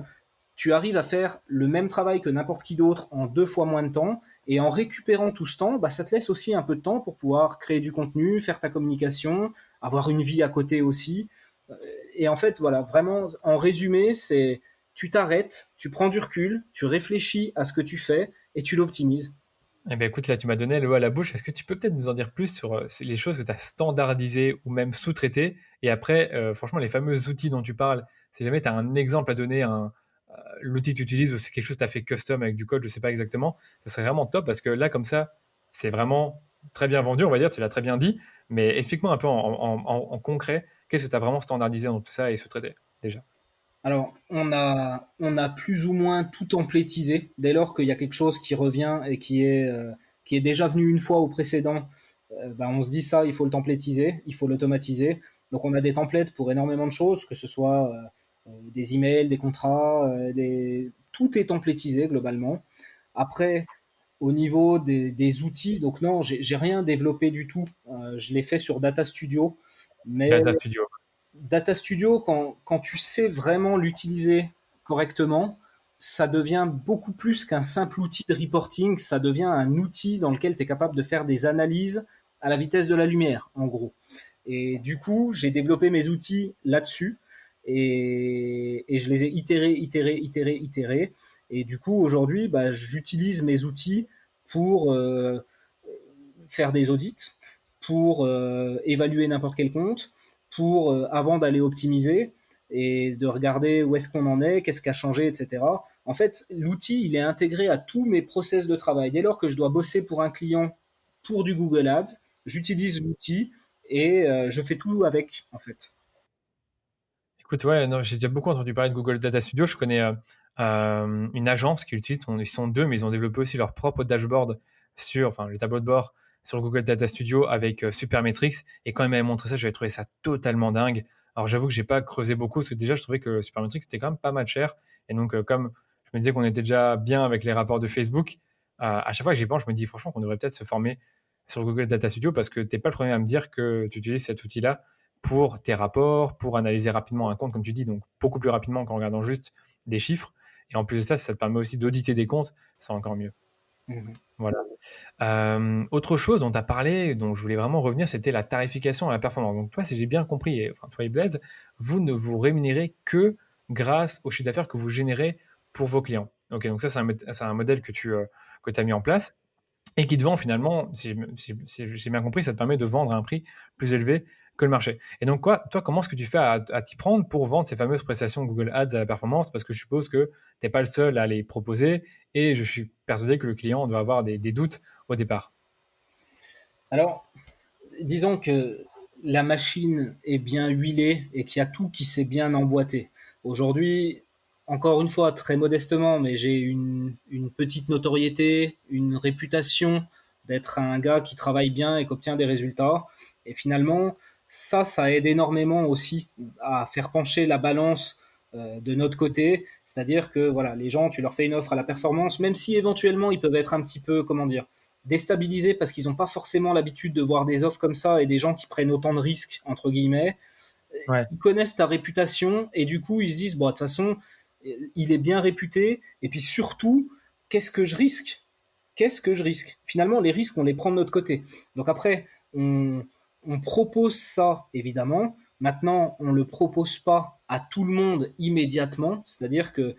tu arrives à faire le même travail que n'importe qui d'autre en 2 fois moins de temps, et en récupérant tout ce temps, bah, ça te laisse aussi un peu de temps pour pouvoir créer du contenu, faire ta communication, avoir une vie à côté aussi. Et en fait, voilà, vraiment, en résumé, c'est tu t'arrêtes, tu prends du recul, tu réfléchis à ce que tu fais et tu l'optimises. Eh bien, écoute, là, tu m'as donné l'eau à la bouche. Est-ce que tu peux peut-être nous en dire plus sur les choses que tu as standardisées ou même sous-traitées? Et après, franchement, les fameux outils dont tu parles, si jamais tu as un exemple à donner, l'outil que tu utilises ou c'est quelque chose que tu as fait custom avec du code, je ne sais pas exactement, ça serait vraiment top parce que là, comme ça, c'est vraiment très bien vendu, on va dire, tu l'as très bien dit, mais explique-moi un peu en concret, qu'est-ce que tu as vraiment standardisé dans tout ça et sous-traité déjà? Alors, on a plus ou moins tout templétisé. Dès lors qu'il y a quelque chose qui revient et qui est déjà venu une fois au précédent, ben, on se dit ça, il faut le templétiser, il faut l'automatiser. Donc, on a des templates pour énormément de choses, que ce soit des emails, des contrats, tout est templétisé globalement. Après, au niveau des outils, donc non, j'ai rien développé du tout. Je l'ai fait sur Data Studio, mais Data Studio. Data Studio, quand tu sais vraiment l'utiliser correctement, ça devient beaucoup plus qu'un simple outil de reporting, ça devient un outil dans lequel tu es capable de faire des analyses à la vitesse de la lumière, en gros. Et du coup, j'ai développé mes outils là-dessus et je les ai itérés. Et du coup, aujourd'hui, bah, j'utilise mes outils pour faire des audits, pour évaluer n'importe quel compte, pour avant d'aller optimiser et de regarder où est-ce qu'on en est, qu'est-ce qui a changé, etc. En fait, l'outil, il est intégré à tous mes process de travail. Dès lors que je dois bosser pour un client pour du Google Ads, j'utilise l'outil et je fais tout avec, en fait. Écoute, ouais, non, j'ai déjà beaucoup entendu parler de Google Data Studio. Je connais une agence qui l'utilise. Ils sont deux, mais ils ont développé aussi leur propre dashboard enfin, le tableau de bord sur Google Data Studio avec Supermetrics. Et quand ils m'avaient montré ça, j'avais trouvé ça totalement dingue. Alors, j'avoue que j'ai pas creusé beaucoup parce que déjà, je trouvais que Supermetrics c'était quand même pas mal cher. Et donc, comme je me disais qu'on était déjà bien avec les rapports de Facebook, à chaque fois que j'y pense, je me dis franchement qu'on devrait peut-être se former sur Google Data Studio parce que t'es pas le premier à me dire que tu utilises cet outil-là pour tes rapports, pour analyser rapidement un compte, comme tu dis, donc beaucoup plus rapidement qu'en regardant juste des chiffres. Et en plus de ça, ça te permet aussi d'auditer des comptes, c'est encore mieux. Mhm. Voilà. Autre chose dont tu as parlé, dont je voulais vraiment revenir, c'était la tarification à la performance. Donc toi, si j'ai bien compris, enfin toi et Blaise, vous ne vous rémunérez que grâce au chiffre d'affaires que vous générez pour vos clients. Ok, donc ça, c'est un modèle que tu as mis en place et qui te vend finalement, si j'ai bien compris, ça te permet de vendre à un prix plus élevé que le marché. Et donc, toi, comment est-ce que tu fais à t'y prendre pour vendre ces fameuses prestations Google Ads à la performance? Parce que je suppose que tu n'es pas le seul à les proposer et je suis persuadé que le client doit avoir des doutes au départ. Alors, disons que la machine est bien huilée et qu'il y a tout qui s'est bien emboîté. Aujourd'hui, encore une fois, très modestement, mais j'ai une petite notoriété, une réputation d'être un gars qui travaille bien et qui obtient des résultats. Et finalement, ça aide énormément aussi à faire pencher la balance de notre côté. C'est-à-dire que voilà, les gens, tu leur fais une offre à la performance, même si éventuellement ils peuvent être un petit peu, comment dire, déstabilisés parce qu'ils n'ont pas forcément l'habitude de voir des offres comme ça et des gens qui prennent autant de risques, entre guillemets. Ouais. Ils connaissent ta réputation et du coup, ils se disent, bon, de toute façon, il est bien réputé. Et puis surtout, qu'est-ce que je risque? Qu'est-ce que je risque? Finalement, les risques, on les prend de notre côté. Donc après, on propose ça, évidemment. Maintenant, on ne le propose pas à tout le monde immédiatement. C'est-à-dire que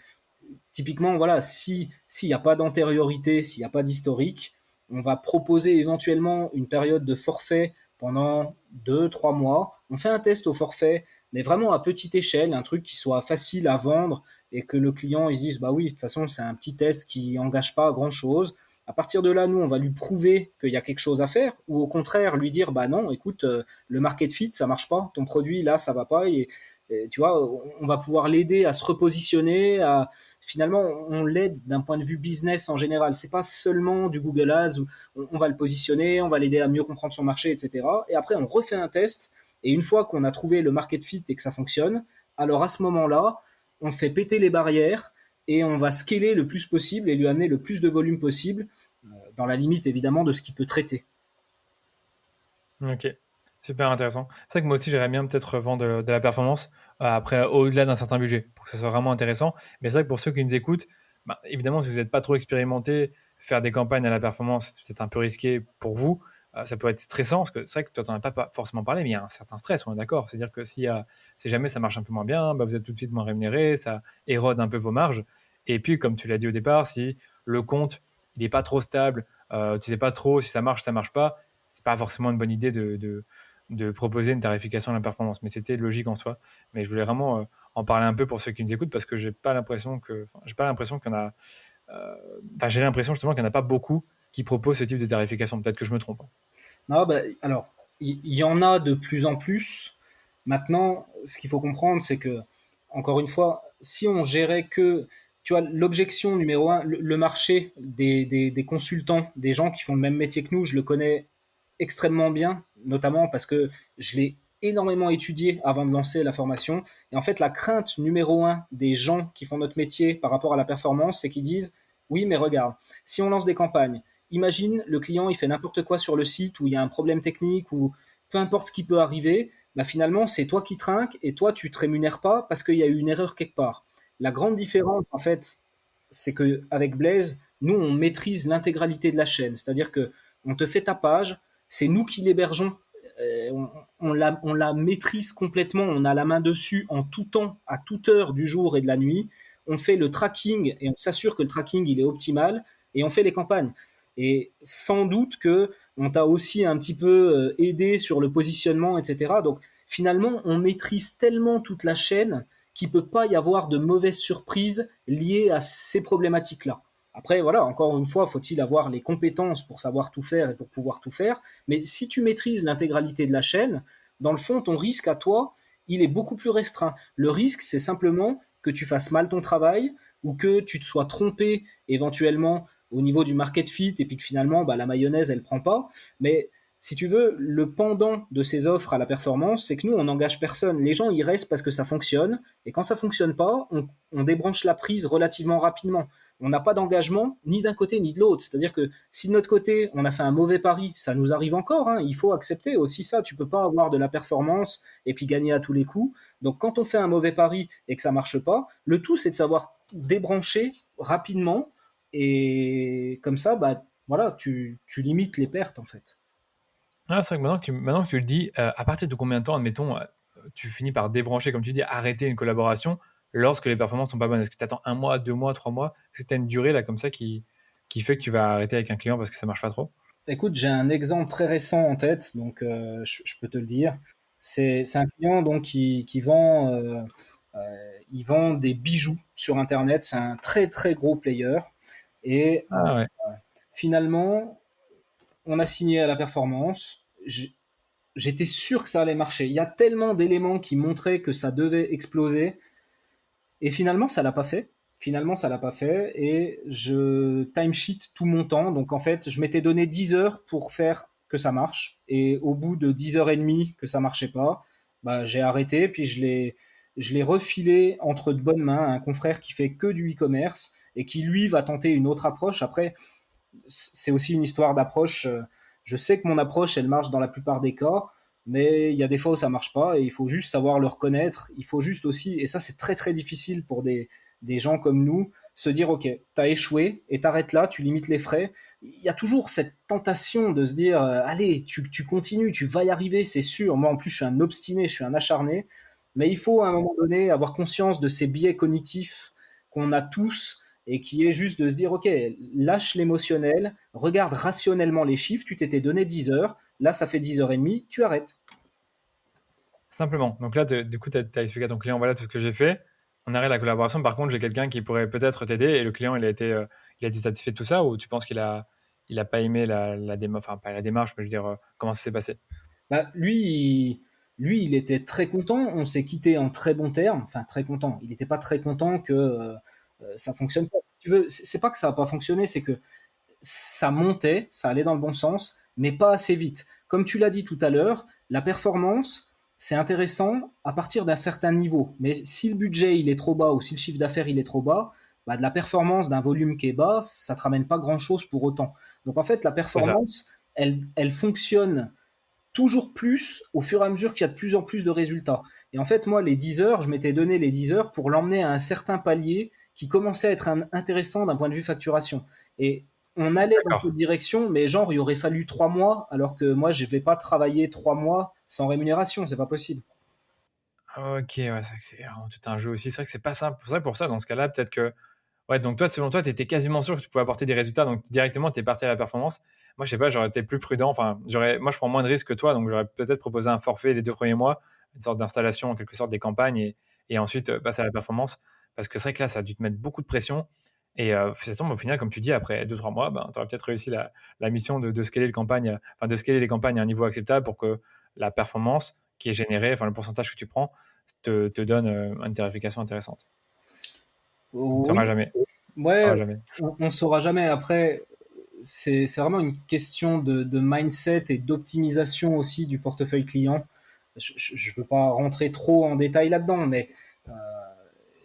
typiquement, voilà, s'il n'y a pas d'antériorité, s'il n'y a pas d'historique, on va proposer éventuellement une période de forfait pendant 2, 3 mois. On fait un test au forfait, mais vraiment à petite échelle, un truc qui soit facile à vendre et que le client il se dise, bah oui, de toute façon, c'est un petit test qui n'engage pas grand-chose. À partir de là, nous, on va lui prouver qu'il y a quelque chose à faire, ou au contraire, lui dire, bah non, écoute, le market fit, ça marche pas, ton produit, là, ça va pas, et tu vois, on va pouvoir l'aider à se repositionner, finalement, on l'aide d'un point de vue business en général. C'est pas seulement du Google Ads où on va le positionner, on va l'aider à mieux comprendre son marché, etc. Et après, on refait un test. Et une fois qu'on a trouvé le market fit et que ça fonctionne, alors à ce moment-là, on fait péter les barrières et on va scaler le plus possible et lui amener le plus de volume possible, dans la limite évidemment de ce qu'il peut traiter. Ok, super intéressant. C'est vrai que moi aussi, j'aimerais bien peut-être vendre de la performance après, au-delà d'un certain budget, pour que ce soit vraiment intéressant. Mais c'est vrai que pour ceux qui nous écoutent, bah, évidemment, si vous n'êtes pas trop expérimenté, faire des campagnes à la performance, c'est peut-être un peu risqué pour vous. Ça peut être stressant, parce que c'est vrai que toi, tu n'en as pas forcément parlé, mais il y a un certain stress, on est d'accord. C'est-à-dire que si jamais ça marche un peu moins bien, bah, vous êtes tout de suite moins rémunéré, ça érode un peu vos marges. Et puis, comme tu l'as dit au départ, si le compte, il n'est pas trop stable, tu ne sais pas trop si ça marche pas, c'est pas forcément une bonne idée de proposer une tarification à la performance, mais c'était logique en soi. Mais je voulais vraiment en parler un peu pour ceux qui nous écoutent parce que j'ai pas l'impression qu'il y en a, j'ai l'impression justement qu'il n'y en a pas beaucoup qui proposent ce type de tarification. Peut-être que je me trompe, hein. Non, bah, alors, il y en a de plus en plus. Maintenant, ce qu'il faut comprendre, c'est que, encore une fois, si on gérait que, tu vois, l'objection numéro un, le marché des consultants, des gens qui font le même métier que nous, je le connais extrêmement bien, notamment parce que je l'ai énormément étudié avant de lancer la formation. Et en fait, la crainte numéro un des gens qui font notre métier par rapport à la performance, c'est qu'ils disent, oui, mais regarde, si on lance des campagnes, imagine le client, il fait n'importe quoi sur le site où il y a un problème technique ou peu importe ce qui peut arriver, bah finalement, c'est toi qui trinques et toi, tu te rémunères pas parce qu'il y a eu une erreur quelque part. La grande différence, en fait, c'est que avec Blaze, nous, on maîtrise l'intégralité de la chaîne. C'est-à-dire que on te fait ta page, c'est nous qui l'hébergeons. On la maîtrise complètement, on a la main dessus en tout temps, à toute heure du jour et de la nuit. On fait le tracking et on s'assure que le tracking il est optimal et on fait les campagnes. Et sans doute que on t'a aussi un petit peu aidé sur le positionnement, etc. Donc finalement, on maîtrise tellement toute la chaîne qu'il peut pas y avoir de mauvaises surprises liées à ces problématiques-là. Après, voilà, encore une fois, faut-il avoir les compétences pour savoir tout faire et pour pouvoir tout faire. Mais si tu maîtrises l'intégralité de la chaîne, dans le fond, ton risque à toi, il est beaucoup plus restreint. Le risque, c'est simplement que tu fasses mal ton travail ou que tu te sois trompé éventuellement au niveau du market fit et puis que finalement, bah, la mayonnaise, elle prend pas. Mais si tu veux, le pendant de ces offres à la performance, c'est que nous, on n'engage personne. Les gens, ils restent parce que ça fonctionne. Et quand ça fonctionne pas, on débranche la prise relativement rapidement. On n'a pas d'engagement ni d'un côté ni de l'autre. C'est-à-dire que si de notre côté, on a fait un mauvais pari, ça nous arrive encore. Hein, il faut accepter aussi ça. Tu peux pas avoir de la performance et puis gagner à tous les coups. Donc quand on fait un mauvais pari et que ça marche pas, le tout, c'est de savoir débrancher rapidement. Et comme ça, bah, voilà, tu limites les pertes en fait. Ah, c'est vrai que maintenant que tu le dis, à partir de combien de temps, admettons, tu finis par débrancher, comme tu dis, arrêter une collaboration lorsque les performances sont pas bonnes? Est-ce que tu attends 1 mois, 2 mois, 3 mois? Est-ce que tu as une durée là comme ça qui fait que tu vas arrêter avec un client parce que ça marche pas trop? Écoute, j'ai un exemple très récent en tête, donc je peux te le dire. C'est un client donc qui vend, il vend des bijoux sur Internet. C'est un très très gros player. Et Ah ouais. finalement, on a signé à la performance. J'étais sûr que ça allait marcher. Il y a tellement d'éléments qui montraient que ça devait exploser. Et finalement, ça l'a pas fait. Finalement, ça l'a pas fait. Et je timesheet tout mon temps. Donc, en fait, je m'étais donné 10 heures pour faire que ça marche. Et au bout de 10 heures et demie que ça marchait pas, bah, j'ai arrêté. Puis je l'ai refilé entre de bonnes mains à un confrère qui fait que du e-commerce et qui, lui, va tenter une autre approche. Après, c'est aussi une histoire d'approche. Je sais que mon approche, elle marche dans la plupart des cas, mais il y a des fois où ça marche pas et il faut juste savoir le reconnaître. Il faut juste aussi, et ça c'est très très difficile pour des gens comme nous, se dire ok, t'as échoué et t'arrêtes là, tu limites les frais. Il y a toujours cette tentation de se dire allez, tu continues, tu vas y arriver, c'est sûr. Moi en plus je suis un obstiné, je suis un acharné, mais il faut à un moment donné avoir conscience de ces biais cognitifs qu'on a tous et qui est juste de se dire, OK, lâche l'émotionnel, regarde rationnellement les chiffres, tu t'étais donné 10 heures, là ça fait 10 heures et demie, tu arrêtes. Simplement. Donc là, du coup, tu as expliqué à ton client, voilà tout ce que j'ai fait. On arrête la collaboration. Par contre, j'ai quelqu'un qui pourrait peut-être t'aider et le client, il a été satisfait de tout ça ou tu penses qu'il a pas aimé la démarche, enfin pas la démarche, mais je veux dire, comment ça s'est passé? Bah, lui, il était très content, on s'est quitté en très bons termes, enfin très content, il n'était pas très content que ça fonctionne pas. Si tu veux, c'est pas que ça n'a pas fonctionné, c'est que ça montait, ça allait dans le bon sens, mais pas assez vite. Comme tu l'as dit tout à l'heure, la performance, c'est intéressant à partir d'un certain niveau. Mais si le budget il est trop bas ou si le chiffre d'affaires il est trop bas, bah, de la performance d'un volume qui est bas, ça te ramène pas grand-chose pour autant. Donc en fait, la C'est ça. performance, elle fonctionne toujours plus au fur et à mesure qu'il y a de plus en plus de résultats. Et en fait, moi, les 10 heures, je m'étais donné les 10 heures pour l'emmener à un certain palier qui commençait à être intéressant d'un point de vue facturation. Et on allait dans D'accord. cette direction, mais genre, il aurait fallu 3 mois, alors que moi, je ne vais pas travailler 3 mois sans rémunération, c'est pas possible. Ok, ouais, c'est vrai que c'est vraiment tout un jeu aussi. C'est vrai que c'est pas simple. C'est vrai que pour ça, dans ce cas-là, peut-être que. Ouais, donc toi, selon toi, tu étais quasiment sûr que tu pouvais apporter des résultats, donc directement, tu es parti à la performance. Moi, je sais pas, j'aurais été plus prudent. Enfin, moi, je prends moins de risques que toi, donc j'aurais peut-être proposé un forfait les 2 premiers mois, une sorte d'installation, en quelque sorte, des campagnes, et ensuite passer à la performance. Parce que c'est vrai que là, ça a dû te mettre beaucoup de pression. Et ça tombe au final, comme tu dis, après 2-3 mois, ben, tu aurais peut-être réussi la mission de scaler de scaler les campagnes à un niveau acceptable pour que la performance qui est générée, enfin le pourcentage que tu prends, te donne une tarification intéressante. On ne Oui, saura jamais. On ouais, saura jamais. on saura jamais. Après, c'est vraiment une question de mindset et d'optimisation aussi du portefeuille client. Je veux pas rentrer trop en détail là-dedans, mais euh,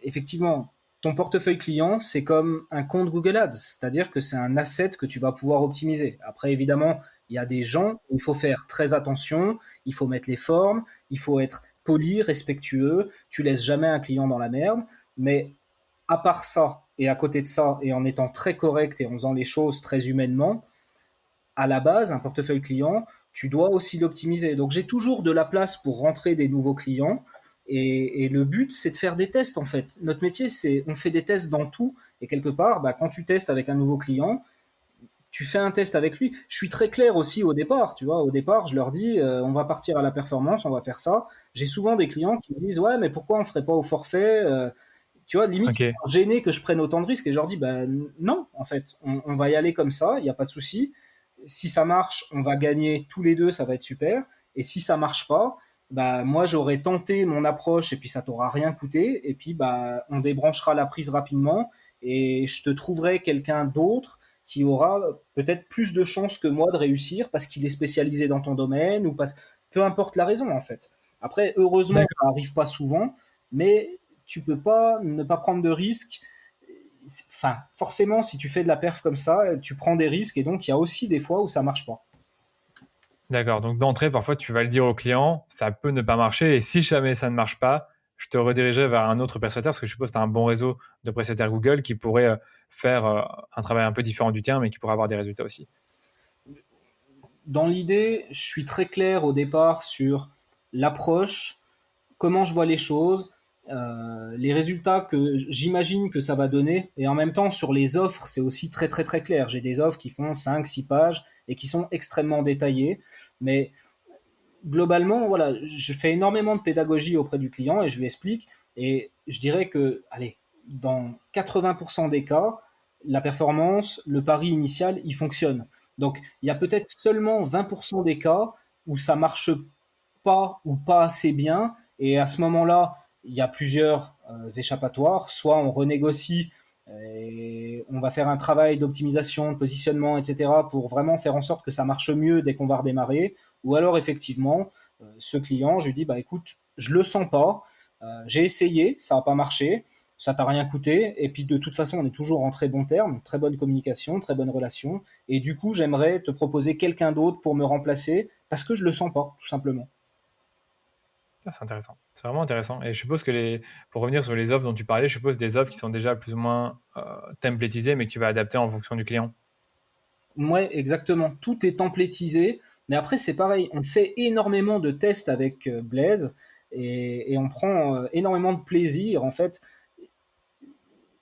effectivement, ton portefeuille client, c'est comme un compte Google Ads, c'est-à-dire que c'est un asset que tu vas pouvoir optimiser. Après, évidemment, il y a des gens où il faut faire très attention, il faut mettre les formes, il faut être poli, respectueux, tu laisses jamais un client dans la merde, mais à part ça, et à côté de ça, et en étant très correct et en faisant les choses très humainement, à la base, un portefeuille client, tu dois aussi l'optimiser. Donc j'ai toujours de la place pour rentrer des nouveaux clients. Et le but, c'est de faire des tests en fait. Notre métier, c'est on fait des tests dans tout. Et quelque part, bah, quand tu testes avec un nouveau client, tu fais un test avec lui. Je suis très clair aussi au départ, tu vois. Au départ, je leur dis, on va partir à la performance, on va faire ça. J'ai souvent des clients qui me disent, ouais, mais pourquoi on ferait pas au forfait tu vois, limite, ils Ok. sont gênés que je prenne autant de risques et je leur dis, bah, non, en fait, on va y aller comme ça, il n'y a pas de souci. Si ça marche, on va gagner tous les deux, ça va être super. Et si ça marche pas, bah, moi, j'aurais tenté mon approche et puis ça t'aura rien coûté. Et puis, bah, on débranchera la prise rapidement et je te trouverai quelqu'un d'autre qui aura peut-être plus de chances que moi de réussir parce qu'il est spécialisé dans ton domaine ou parce peu importe la raison en fait. Après, heureusement, D'accord. ça arrive pas souvent, mais tu peux pas ne pas prendre de risques. Enfin, forcément, si tu fais de la perf comme ça, tu prends des risques et donc il y a aussi des fois où ça marche pas. D'accord. Donc d'entrée, parfois, tu vas le dire au client, ça peut ne pas marcher. Et si jamais ça ne marche pas, je te redirigerai vers un autre prestataire, parce que je suppose que tu as un bon réseau de prestataires Google qui pourrait faire un travail un peu différent du tien, mais qui pourrait avoir des résultats aussi. Dans l'idée, je suis très clair au départ sur l'approche, comment je vois les choses, les résultats que j'imagine que ça va donner. Et en même temps, sur les offres, c'est aussi très très très clair. J'ai des offres qui font 5, 6 pages et qui sont extrêmement détaillées. Mais globalement, voilà, je fais énormément de pédagogie auprès du client et je lui explique. Et je dirais que, allez, dans 80% des cas, la performance, le pari initial, il fonctionne. Donc, il y a peut-être seulement 20% des cas où ça marche pas ou pas assez bien. Et à ce moment-là, il y a plusieurs échappatoires. Soit on renégocie et on va faire un travail d'optimisation, de positionnement, etc. pour vraiment faire en sorte que ça marche mieux dès qu'on va redémarrer. Ou alors effectivement, ce client, je lui dis, bah écoute, je le sens pas, j'ai essayé, ça n'a pas marché, ça t'a rien coûté, et puis de toute façon, on est toujours en très bons termes, très bonne communication, très bonne relation, et du coup, j'aimerais te proposer quelqu'un d'autre pour me remplacer, parce que je le sens pas, tout simplement. Ah, c'est intéressant. C'est vraiment intéressant. Et je suppose que pour revenir sur les offres dont tu parlais, je suppose des offres qui sont déjà plus ou moins templatisées, mais que tu vas adapter en fonction du client. Ouais, exactement. Tout est templétisé. Mais après, c'est pareil. On fait énormément de tests avec Blaze et on prend énormément de plaisir. En fait,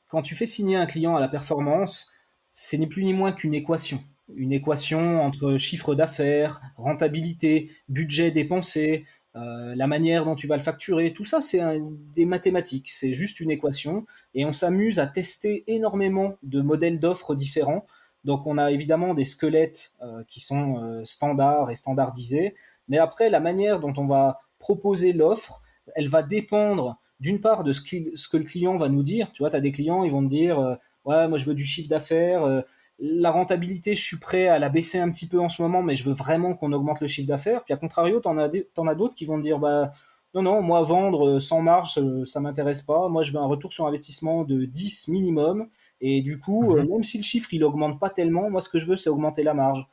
quand tu fais signer un client à la performance, c'est ni plus ni moins qu'une équation. Une équation entre chiffre d'affaires, rentabilité, budget dépensé, la manière dont tu vas le facturer. Tout ça, c'est des mathématiques. C'est juste une équation. Et on s'amuse à tester énormément de modèles d'offres différents. Donc, on a évidemment des squelettes qui sont standards et standardisés. Mais après, la manière dont on va proposer l'offre, elle va dépendre d'une part de ce que le client va nous dire. Tu vois, tu as des clients, ils vont te dire ouais, moi je veux du chiffre d'affaires, la rentabilité, je suis prêt à la baisser un petit peu en ce moment, mais je veux vraiment qu'on augmente le chiffre d'affaires. Puis à contrario, t'en as d'autres qui vont te dire bah non, non, moi vendre sans marge, ça m'intéresse pas. Moi je veux un retour sur investissement de 10 minimum. Et du coup, Mhm. même si le chiffre il augmente pas tellement, moi ce que je veux c'est augmenter la marge.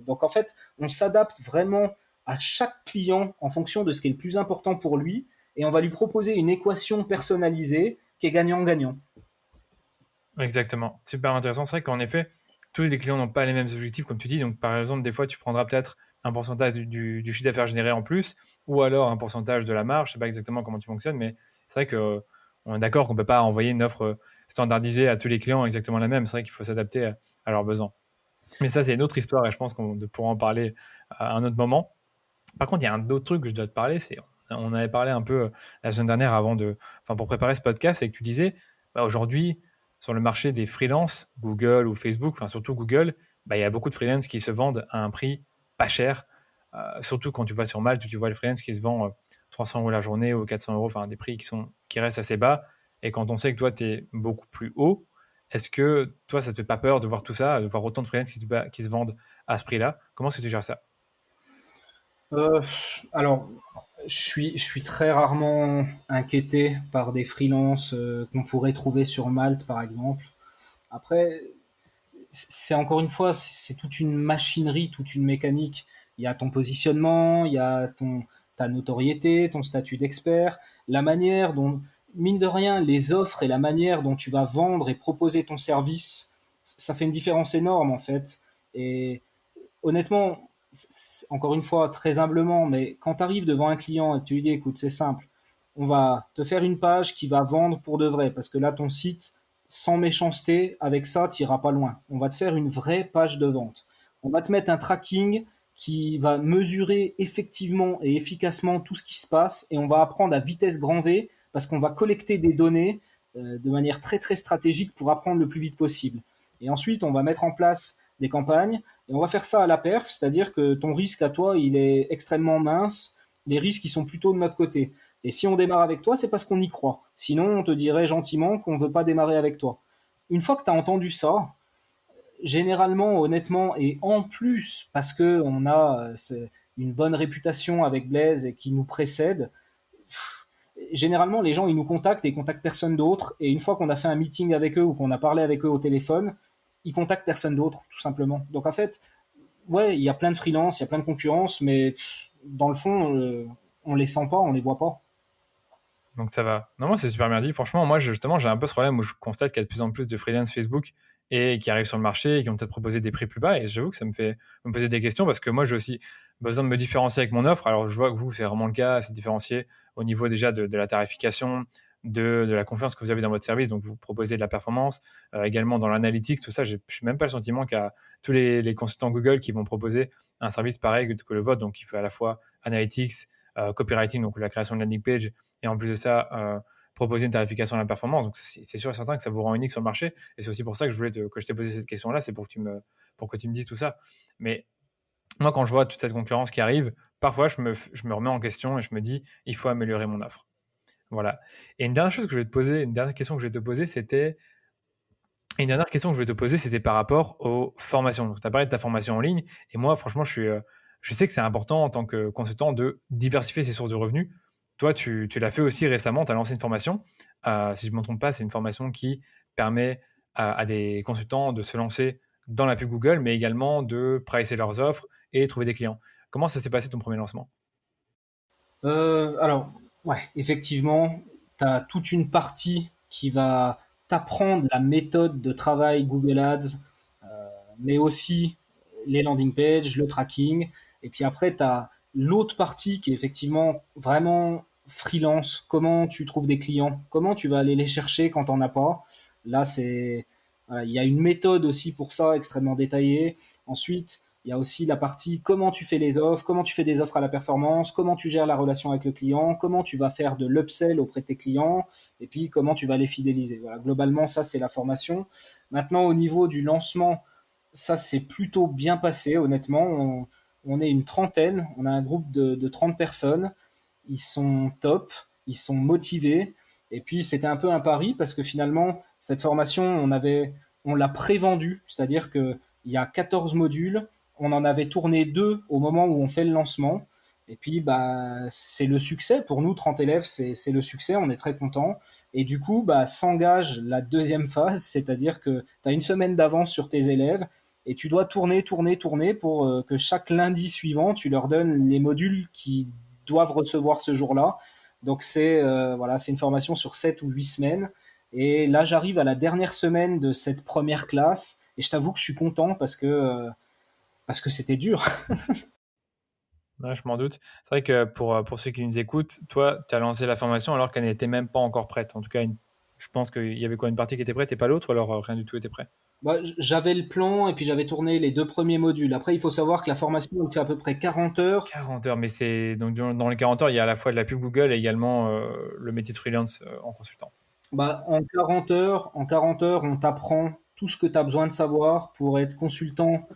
Donc en fait, on s'adapte vraiment à chaque client en fonction de ce qui est le plus important pour lui et on va lui proposer une équation personnalisée qui est gagnant-gagnant. Exactement. Super intéressant. C'est vrai qu'en effet, tous les clients n'ont pas les mêmes objectifs, comme tu dis. Donc, par exemple, des fois, tu prendras peut-être un pourcentage du chiffre d'affaires généré en plus, ou alors un pourcentage de la marge. Je sais pas exactement comment tu fonctionnes, mais c'est vrai que on est d'accord qu'on peut pas envoyer une offre standardisée à tous les clients exactement la même. C'est vrai qu'il faut s'adapter à leurs besoins. Mais ça, c'est une autre histoire et je pense qu'on pourra en parler à un autre moment. Par contre, il y a un autre truc que je dois te parler, c'est on avait parlé un peu la semaine dernière enfin pour préparer ce podcast, et que tu disais, bah, aujourd'hui, sur le marché des freelances, Google ou Facebook, enfin surtout Google, bah, il y a beaucoup de freelances qui se vendent à un prix pas cher. Surtout quand tu vas sur Malte, où tu vois le freelance qui se vend 300 € la journée ou 400 €, enfin des prix qui restent assez bas. Et quand on sait que toi, tu es beaucoup plus haut, est-ce que toi, ça te fait pas peur de voir tout ça, de voir autant de freelance qui se vendent à ce prix-là? Comment est-ce que tu gères ça? Euh, alors, je suis très rarement inquiété par des freelances qu'on pourrait trouver sur Malte, par exemple. Après, c'est encore une fois, c'est toute une machinerie, toute une mécanique. Il y a ton positionnement, il y a ta notoriété, ton statut d'expert, la manière dont, mine de rien, les offres et la manière dont tu vas vendre et proposer ton service, ça fait une différence énorme en fait. Et honnêtement, encore une fois, très humblement, mais quand tu arrives devant un client et que tu lui dis, écoute, c'est simple, on va te faire une page qui va vendre pour de vrai, parce que là, ton site, sans méchanceté, avec ça, tu n'iras pas loin. On va te faire une vraie page de vente. On va te mettre un tracking qui va mesurer effectivement et efficacement tout ce qui se passe, et on va apprendre à vitesse grand V, parce qu'on va collecter des données de manière très très stratégique pour apprendre le plus vite possible. Et ensuite, on va mettre en place des campagnes et on va faire ça à la perf, c'est-à-dire que ton risque à toi, il est extrêmement mince. Les risques, ils sont plutôt de notre côté. Et si on démarre avec toi, c'est parce qu'on y croit. Sinon, on te dirait gentiment qu'on ne veut pas démarrer avec toi. Une fois que tu as entendu ça, généralement, honnêtement, et en plus, parce que on a une bonne réputation avec Blaise et qui nous précède, généralement, les gens, ils nous contactent et ils contactent personne d'autre. Et une fois qu'on a fait un meeting avec eux ou qu'on a parlé avec eux au téléphone, ils contactent personne d'autre, tout simplement. Donc, en fait, ouais, il y a plein de freelance, il y a plein de concurrence, mais dans le fond, on les sent pas, on les voit pas. Donc ça va. Non, moi, c'est super bien dit. Franchement, moi, justement, j'ai un peu ce problème où je constate qu'il y a de plus en plus de freelance Facebook et qui arrivent sur le marché et qui vont peut-être proposer des prix plus bas. Et j'avoue que ça me fait me poser des questions parce que moi, j'ai aussi besoin de me différencier avec mon offre. Alors, je vois que vous, c'est vraiment le cas, c'est différencié au niveau déjà de la tarification, de la confiance que vous avez dans votre service. Donc, vous proposez de la performance, également dans l'analytics, tout ça. Je n'ai même pas le sentiment qu'il y a tous les consultants Google qui vont proposer un service pareil que le vôtre. Donc, il fait à la fois analytics, copywriting, donc la création de landing page, et en plus de ça, proposer une tarification à la performance. Donc, c'est sûr et certain que ça vous rend unique sur le marché. Et c'est aussi pour ça que que je t'ai posé cette question-là, c'est pour que tu me dises tout ça. Mais moi, quand je vois toute cette concurrence qui arrive, parfois, je me remets en question et je me dis, il faut améliorer mon offre. Voilà. Et une dernière question que je vais te poser, c'était par rapport aux formations. Donc, tu as parlé de ta formation en ligne. Et moi, franchement, je sais que c'est important en tant que consultant de diversifier ses sources de revenus. Toi, tu l'as fait aussi récemment. Tu as lancé une formation. Si je ne me trompe pas, c'est une formation qui permet à des consultants de se lancer dans la pub Google, mais également de pricer leurs offres et trouver des clients. Comment ça s'est passé ton premier lancement? Alors, ouais, effectivement, tu as toute une partie qui va t'apprendre la méthode de travail Google Ads, mais aussi les landing pages, le tracking. Et puis après, tu as l'autre partie qui est effectivement vraiment freelance. Comment tu trouves des clients? Comment tu vas aller les chercher quand t'en as pas? Là, voilà, il y a une méthode aussi pour ça extrêmement détaillée. Ensuite, il y a aussi la partie comment tu fais les offres, comment tu fais des offres à la performance, comment tu gères la relation avec le client, comment tu vas faire de l'upsell auprès de tes clients, et puis comment tu vas les fidéliser. Voilà, globalement, ça, c'est la formation. Maintenant, au niveau du lancement, ça s'est plutôt bien passé, honnêtement. On est une trentaine, on a un groupe de 30 personnes. Ils sont top, ils sont motivés. Et puis, c'était un peu un pari parce que finalement, cette formation, on l'a pré-vendue, c'est-à-dire qu'il y a 14 modules. On en avait tourné 2 au moment où on fait le lancement. Et puis, bah, c'est le succès. Pour nous, 30 élèves, c'est le succès. On est très contents. Et du coup, bah, s'engage la deuxième phase, c'est-à-dire que tu as une semaine d'avance sur tes élèves et tu dois tourner, tourner, tourner pour que chaque lundi suivant, tu leur donnes les modules qu'ils doivent recevoir ce jour-là. Donc voilà, c'est une formation sur 7 ou 8 semaines. Et là, j'arrive à la dernière semaine de cette première classe et je t'avoue que je suis content parce que c'était dur. Ouais, je m'en doute. C'est vrai que pour ceux qui nous écoutent, toi, tu as lancé la formation alors qu'elle n'était même pas encore prête. En tout cas, je pense qu'il y avait quoi, une partie qui était prête et pas l'autre, ou alors rien du tout était prêt? Bah, j'avais le plan et puis j'avais tourné les 2 premiers modules. Après, il faut savoir que la formation, elle fait à peu près 40 heures. 40 heures, mais c'est donc dans les 40 heures, il y a à la fois de la pub Google et également le métier de freelance en consultant. Bah, en 40 heures, on t'apprend tout ce que tu as besoin de savoir pour être consultant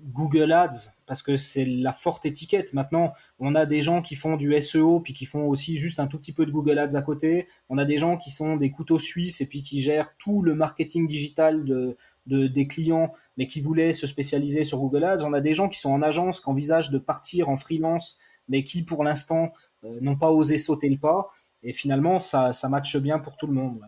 Google Ads, parce que c'est la forte étiquette. Maintenant, on a des gens qui font du SEO, puis qui font aussi juste un tout petit peu de Google Ads à côté. On a des gens qui sont des couteaux suisses et puis qui gèrent tout le marketing digital des clients, mais qui voulaient se spécialiser sur Google Ads. On a des gens qui sont en agence, qui envisagent de partir en freelance, mais qui, pour l'instant, n'ont pas osé sauter le pas. Et finalement, ça matche bien pour tout le monde. Ouais.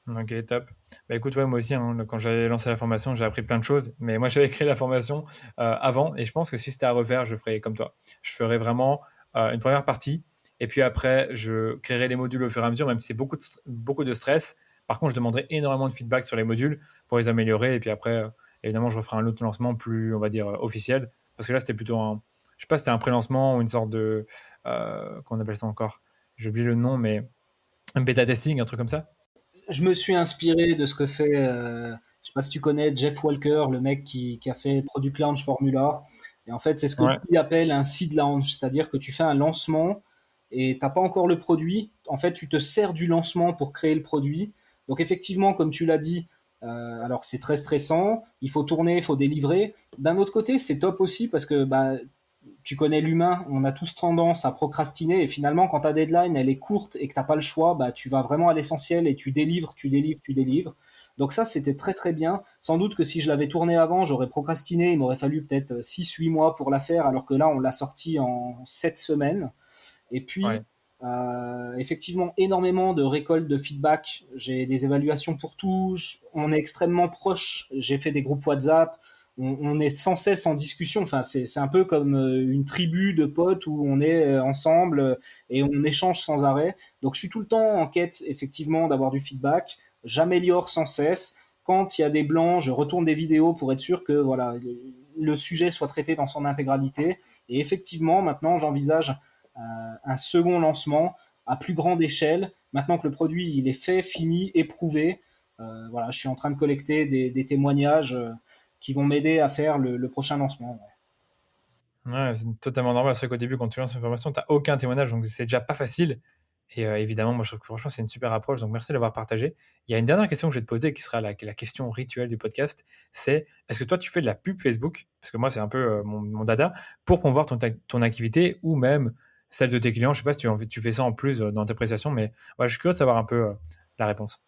Ok, top. Bah écoute, ouais, moi aussi, hein, quand j'avais lancé la formation, j'ai appris plein de choses. Mais moi, j'avais créé la formation avant. Et je pense que si c'était à refaire, je ferais comme toi. Je ferais vraiment une première partie. Et puis après, je créerai les modules au fur et à mesure, même si c'est beaucoup de stress. Par contre, je demanderai énormément de feedback sur les modules pour les améliorer. Et puis après, évidemment, je referai un autre lancement plus, on va dire, officiel. Parce que là, c'était plutôt un. Je sais pas si c'était un pré-lancement ou une sorte de. Comment on appelle ça encore? J'ai oublié le nom, mais un bêta testing, un truc comme ça. Je me suis inspiré de ce que fait, je sais pas si tu connais Jeff Walker, le mec qui a fait Product Launch Formula. Et en fait, c'est ce que Ouais. lui appelle un seed launch, c'est-à-dire que tu fais un lancement et t'as pas encore le produit. En fait, tu te sers du lancement pour créer le produit. Donc effectivement, comme tu l'as dit, alors c'est très stressant. Il faut tourner, il faut délivrer. D'un autre côté, c'est top aussi parce que bah, tu connais l'humain, on a tous tendance à procrastiner et finalement quand ta deadline elle est courte et que t'as pas le choix, bah tu vas vraiment à l'essentiel et tu délivres, tu délivres, tu délivres. Donc ça c'était très très bien. Sans doute que si je l'avais tourné avant, j'aurais procrastiné, il m'aurait fallu peut-être 6 8 mois pour la faire alors que là on l'a sorti en 7 semaines. Et puis Ouais. effectivement énormément de récoltes de feedback, j'ai des évaluations pour tout, on est extrêmement proche, j'ai fait des groupes WhatsApp, on est sans cesse en discussion. Enfin, c'est un peu comme une tribu de potes où on est ensemble et on échange sans arrêt. Donc, je suis tout le temps en quête, effectivement, d'avoir du feedback. J'améliore sans cesse. Quand il y a des blancs, je retourne des vidéos pour être sûr que voilà, le sujet soit traité dans son intégralité. Et effectivement, maintenant, j'envisage un second lancement à plus grande échelle. Maintenant que le produit il est fait, fini, éprouvé, voilà, je suis en train de collecter des témoignages qui vont m'aider à faire le prochain lancement. Ouais. Ouais, c'est totalement normal. C'est vrai qu'au début, quand tu lances une formation, tu as aucun témoignage, donc c'est déjà pas facile. Et évidemment, moi, je trouve que franchement, c'est une super approche. Donc, merci de l'avoir partagé. Il y a une dernière question que je vais te poser, qui sera la question rituelle du podcast. C'est, est-ce que toi, tu fais de la pub Facebook? Parce que moi, c'est un peu mon dada, pour promouvoir ton activité ou même celle de tes clients. Je sais pas si tu fais ça en plus dans tes prestations, mais ouais, je suis curieux de savoir un peu la réponse.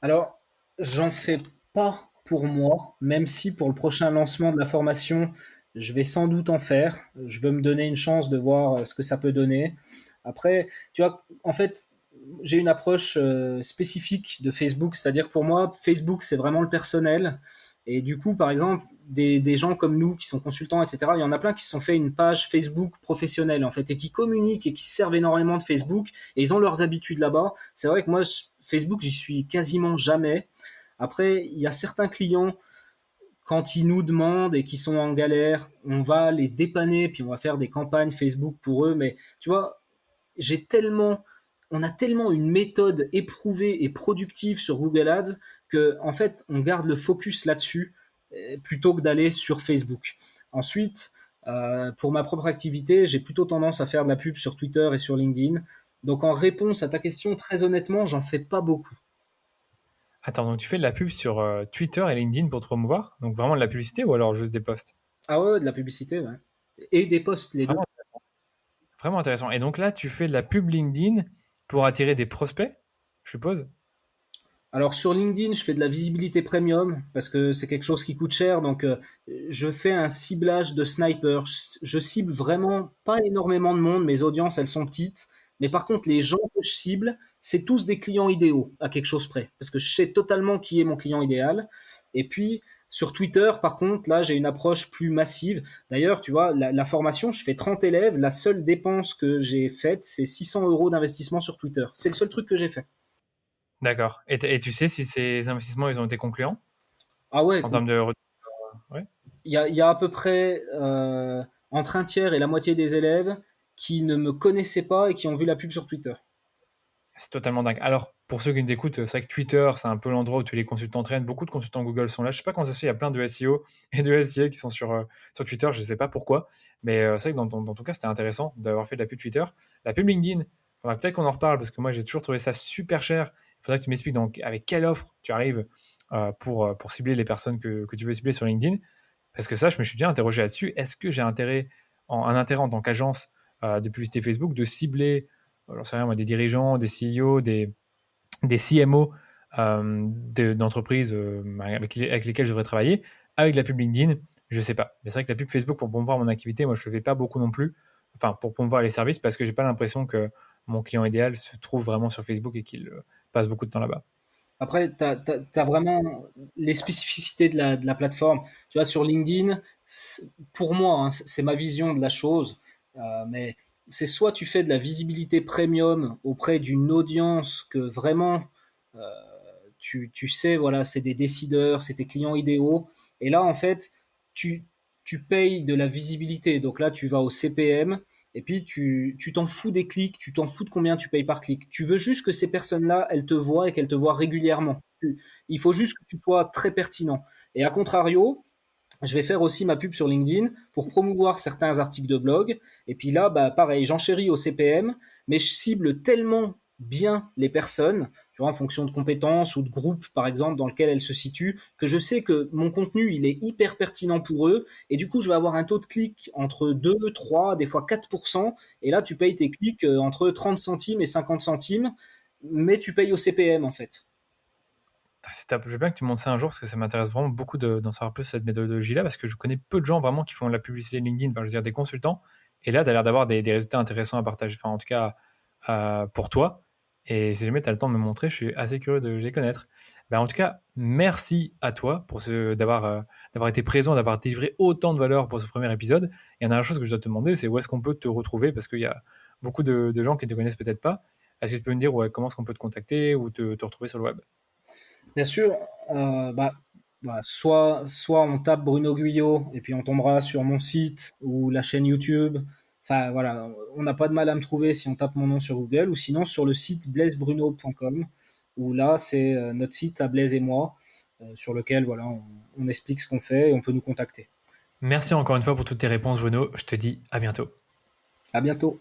Alors, j'en fais pas pour moi, même si pour le prochain lancement de la formation, je vais sans doute en faire. Je veux me donner une chance de voir ce que ça peut donner. Après, tu vois, en fait, j'ai une approche spécifique de Facebook, c'est-à-dire que pour moi, Facebook, c'est vraiment le personnel. Et du coup, par exemple, des gens comme nous qui sont consultants, etc., il y en a plein qui se sont fait une page Facebook professionnelle, en fait, et qui communiquent et qui servent énormément de Facebook, et ils ont leurs habitudes là-bas. C'est vrai que moi, Facebook, j'y suis quasiment jamais. Après, il y a certains clients, quand ils nous demandent et qui sont en galère, on va les dépanner, puis on va faire des campagnes Facebook pour eux. Mais tu vois, j'ai tellement, on a tellement une méthode éprouvée et productive sur Google Ads que, en fait, on garde le focus là-dessus plutôt que d'aller sur Facebook. Ensuite, pour ma propre activité, j'ai plutôt tendance à faire de la pub sur Twitter et sur LinkedIn. Donc, en réponse à ta question, très honnêtement, j'en fais pas beaucoup. Attends, donc tu fais de la pub sur Twitter et LinkedIn pour te promouvoir? Donc vraiment de la publicité ou alors juste des posts? Ah ouais, de la publicité, ouais. Et des posts, les deux. Vraiment, vraiment intéressant. Et donc là, tu fais de la pub LinkedIn pour attirer des prospects, je suppose? Alors sur LinkedIn, je fais de la visibilité premium parce que c'est quelque chose qui coûte cher. Donc je fais un ciblage de sniper. Je cible vraiment pas énormément de monde. Mes audiences, elles sont petites. Mais par contre, les gens que je cible, c'est tous des clients idéaux à quelque chose près. Parce que je sais totalement qui est mon client idéal. Et puis sur Twitter, par contre, là, j'ai une approche plus massive. D'ailleurs, tu vois, la formation, je fais 30 élèves. La seule dépense que j'ai faite, c'est 600 euros d'investissement sur Twitter. C'est le seul truc que j'ai fait. D'accord. Et tu sais si ces investissements, ils ont été concluants Ah ouais, en termes de retour? Ouais. il y a à peu près entre un tiers et la moitié des élèves qui ne me connaissaient pas et qui ont vu la pub sur Twitter. C'est totalement dingue. Alors, pour ceux qui nous écoutent, c'est vrai que Twitter, c'est un peu l'endroit où tous les consultants traînent. Beaucoup de consultants Google sont là. Je sais pas comment ça se fait, il y a plein de SEO et de SIA qui sont sur Twitter, je ne sais pas pourquoi. Mais c'est vrai que dans ton cas, c'était intéressant d'avoir fait de la pub Twitter. La pub LinkedIn, faudra peut-être qu'on en reparle parce que moi, j'ai toujours trouvé ça super cher. Il faudrait que tu m'expliques donc avec quelle offre tu arrives pour cibler les personnes que tu veux cibler sur LinkedIn. Parce que ça, je me suis déjà interrogé là-dessus. Est-ce que j'ai un intérêt en tant qu'agence de publicité Facebook de cibler, j'en sais rien, moi, des dirigeants, des CEO, des CMO d'entreprises avec lesquelles je devrais travailler, avec la pub LinkedIn, je ne sais pas. Mais c'est vrai que la pub Facebook pour promouvoir mon activité, moi je ne le fais pas beaucoup non plus, enfin pour promouvoir les services, parce que j'ai pas l'impression que mon client idéal se trouve vraiment sur Facebook et qu'il passe beaucoup de temps là-bas. Après, tu as vraiment les spécificités de la plateforme. Tu vois, sur LinkedIn, pour moi, hein, c'est ma vision de la chose, mais c'est soit tu fais de la visibilité premium auprès d'une audience que vraiment, euh, tu sais, voilà, c'est des décideurs, c'est tes clients idéaux. Et là, en fait, tu, tu payes de la visibilité. Donc là, tu vas au CPM. Et puis, tu t'en fous des clics, tu t'en fous de combien tu payes par clic. Tu veux juste que ces personnes-là, elles te voient et qu'elles te voient régulièrement. Il faut juste que tu sois très pertinent. Et à contrario, je vais faire aussi ma pub sur LinkedIn pour promouvoir certains articles de blog. Et puis là, bah, pareil, j'enchéris au CPM, mais je cible tellement bien les personnes, tu vois, en fonction de compétences ou de groupes, par exemple, dans lequel elles se situent, que je sais que mon contenu, il est hyper pertinent pour eux. Et du coup, je vais avoir un taux de clic entre 2, 3, des fois 4%. Et là, tu payes tes clics entre 30 centimes et 50 centimes, mais tu payes au CPM, en fait. C'est top. Je veux bien que tu montes ça un jour parce que ça m'intéresse vraiment beaucoup d'en savoir plus sur cette méthodologie-là parce que je connais peu de gens vraiment qui font de la publicité LinkedIn, enfin, je veux dire des consultants. Et là, tu as l'air d'avoir des résultats intéressants à partager, enfin en tout cas pour toi. Et si jamais tu as le temps de me montrer, je suis assez curieux de les connaître. Ben, en tout cas, merci à toi pour d'avoir été présent, d'avoir délivré autant de valeur pour ce premier épisode. Et la dernière chose que je dois te demander, c'est où est-ce qu'on peut te retrouver parce qu'il y a beaucoup de gens qui ne te connaissent peut-être pas. Est-ce que tu peux me dire comment est-ce qu'on peut te contacter ou te retrouver sur le web? Bien sûr, soit on tape Bruno Guyot et puis on tombera sur mon site ou la chaîne YouTube. Enfin voilà, on n'a pas de mal à me trouver si on tape mon nom sur Google ou sinon sur le site blaisebruno.com où là c'est notre site à Blaise et moi sur lequel voilà on explique ce qu'on fait et on peut nous contacter. Merci encore une fois pour toutes tes réponses, Bruno. Je te dis à bientôt. À bientôt.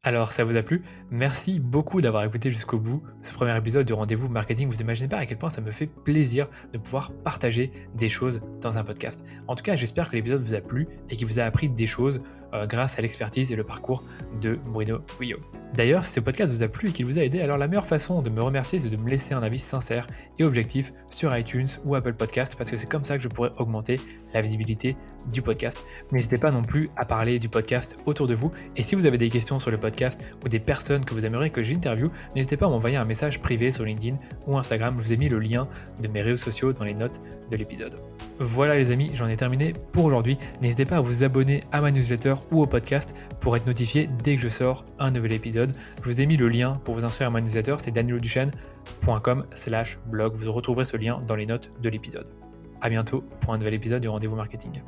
Alors, ça vous a plu? Merci beaucoup d'avoir écouté jusqu'au bout ce premier épisode de Rendez-vous Marketing. Vous imaginez pas à quel point ça me fait plaisir de pouvoir partager des choses dans un podcast. En tout cas, j'espère que l'épisode vous a plu et qu'il vous a appris des choses grâce à l'expertise et le parcours de Bruno Guyot. D'ailleurs, si ce podcast vous a plu et qu'il vous a aidé, alors la meilleure façon de me remercier, c'est de me laisser un avis sincère et objectif sur iTunes ou Apple Podcast, parce que c'est comme ça que je pourrais augmenter la visibilité du podcast. N'hésitez pas non plus à parler du podcast autour de vous. Et si vous avez des questions sur le podcast ou des personnes que vous aimeriez que j'interviewe, n'hésitez pas à m'envoyer un message privé sur LinkedIn ou Instagram. Je vous ai mis le lien de mes réseaux sociaux dans les notes de l'épisode. Voilà les amis, j'en ai terminé pour aujourd'hui. N'hésitez pas à vous abonner à ma newsletter ou au podcast pour être notifié dès que je sors un nouvel épisode. Je vous ai mis le lien pour vous inscrire à ma newsletter, c'est danieloduchesne.com/blog. Vous retrouverez ce lien dans les notes de l'épisode. À bientôt pour un nouvel épisode du Rendez-vous Marketing.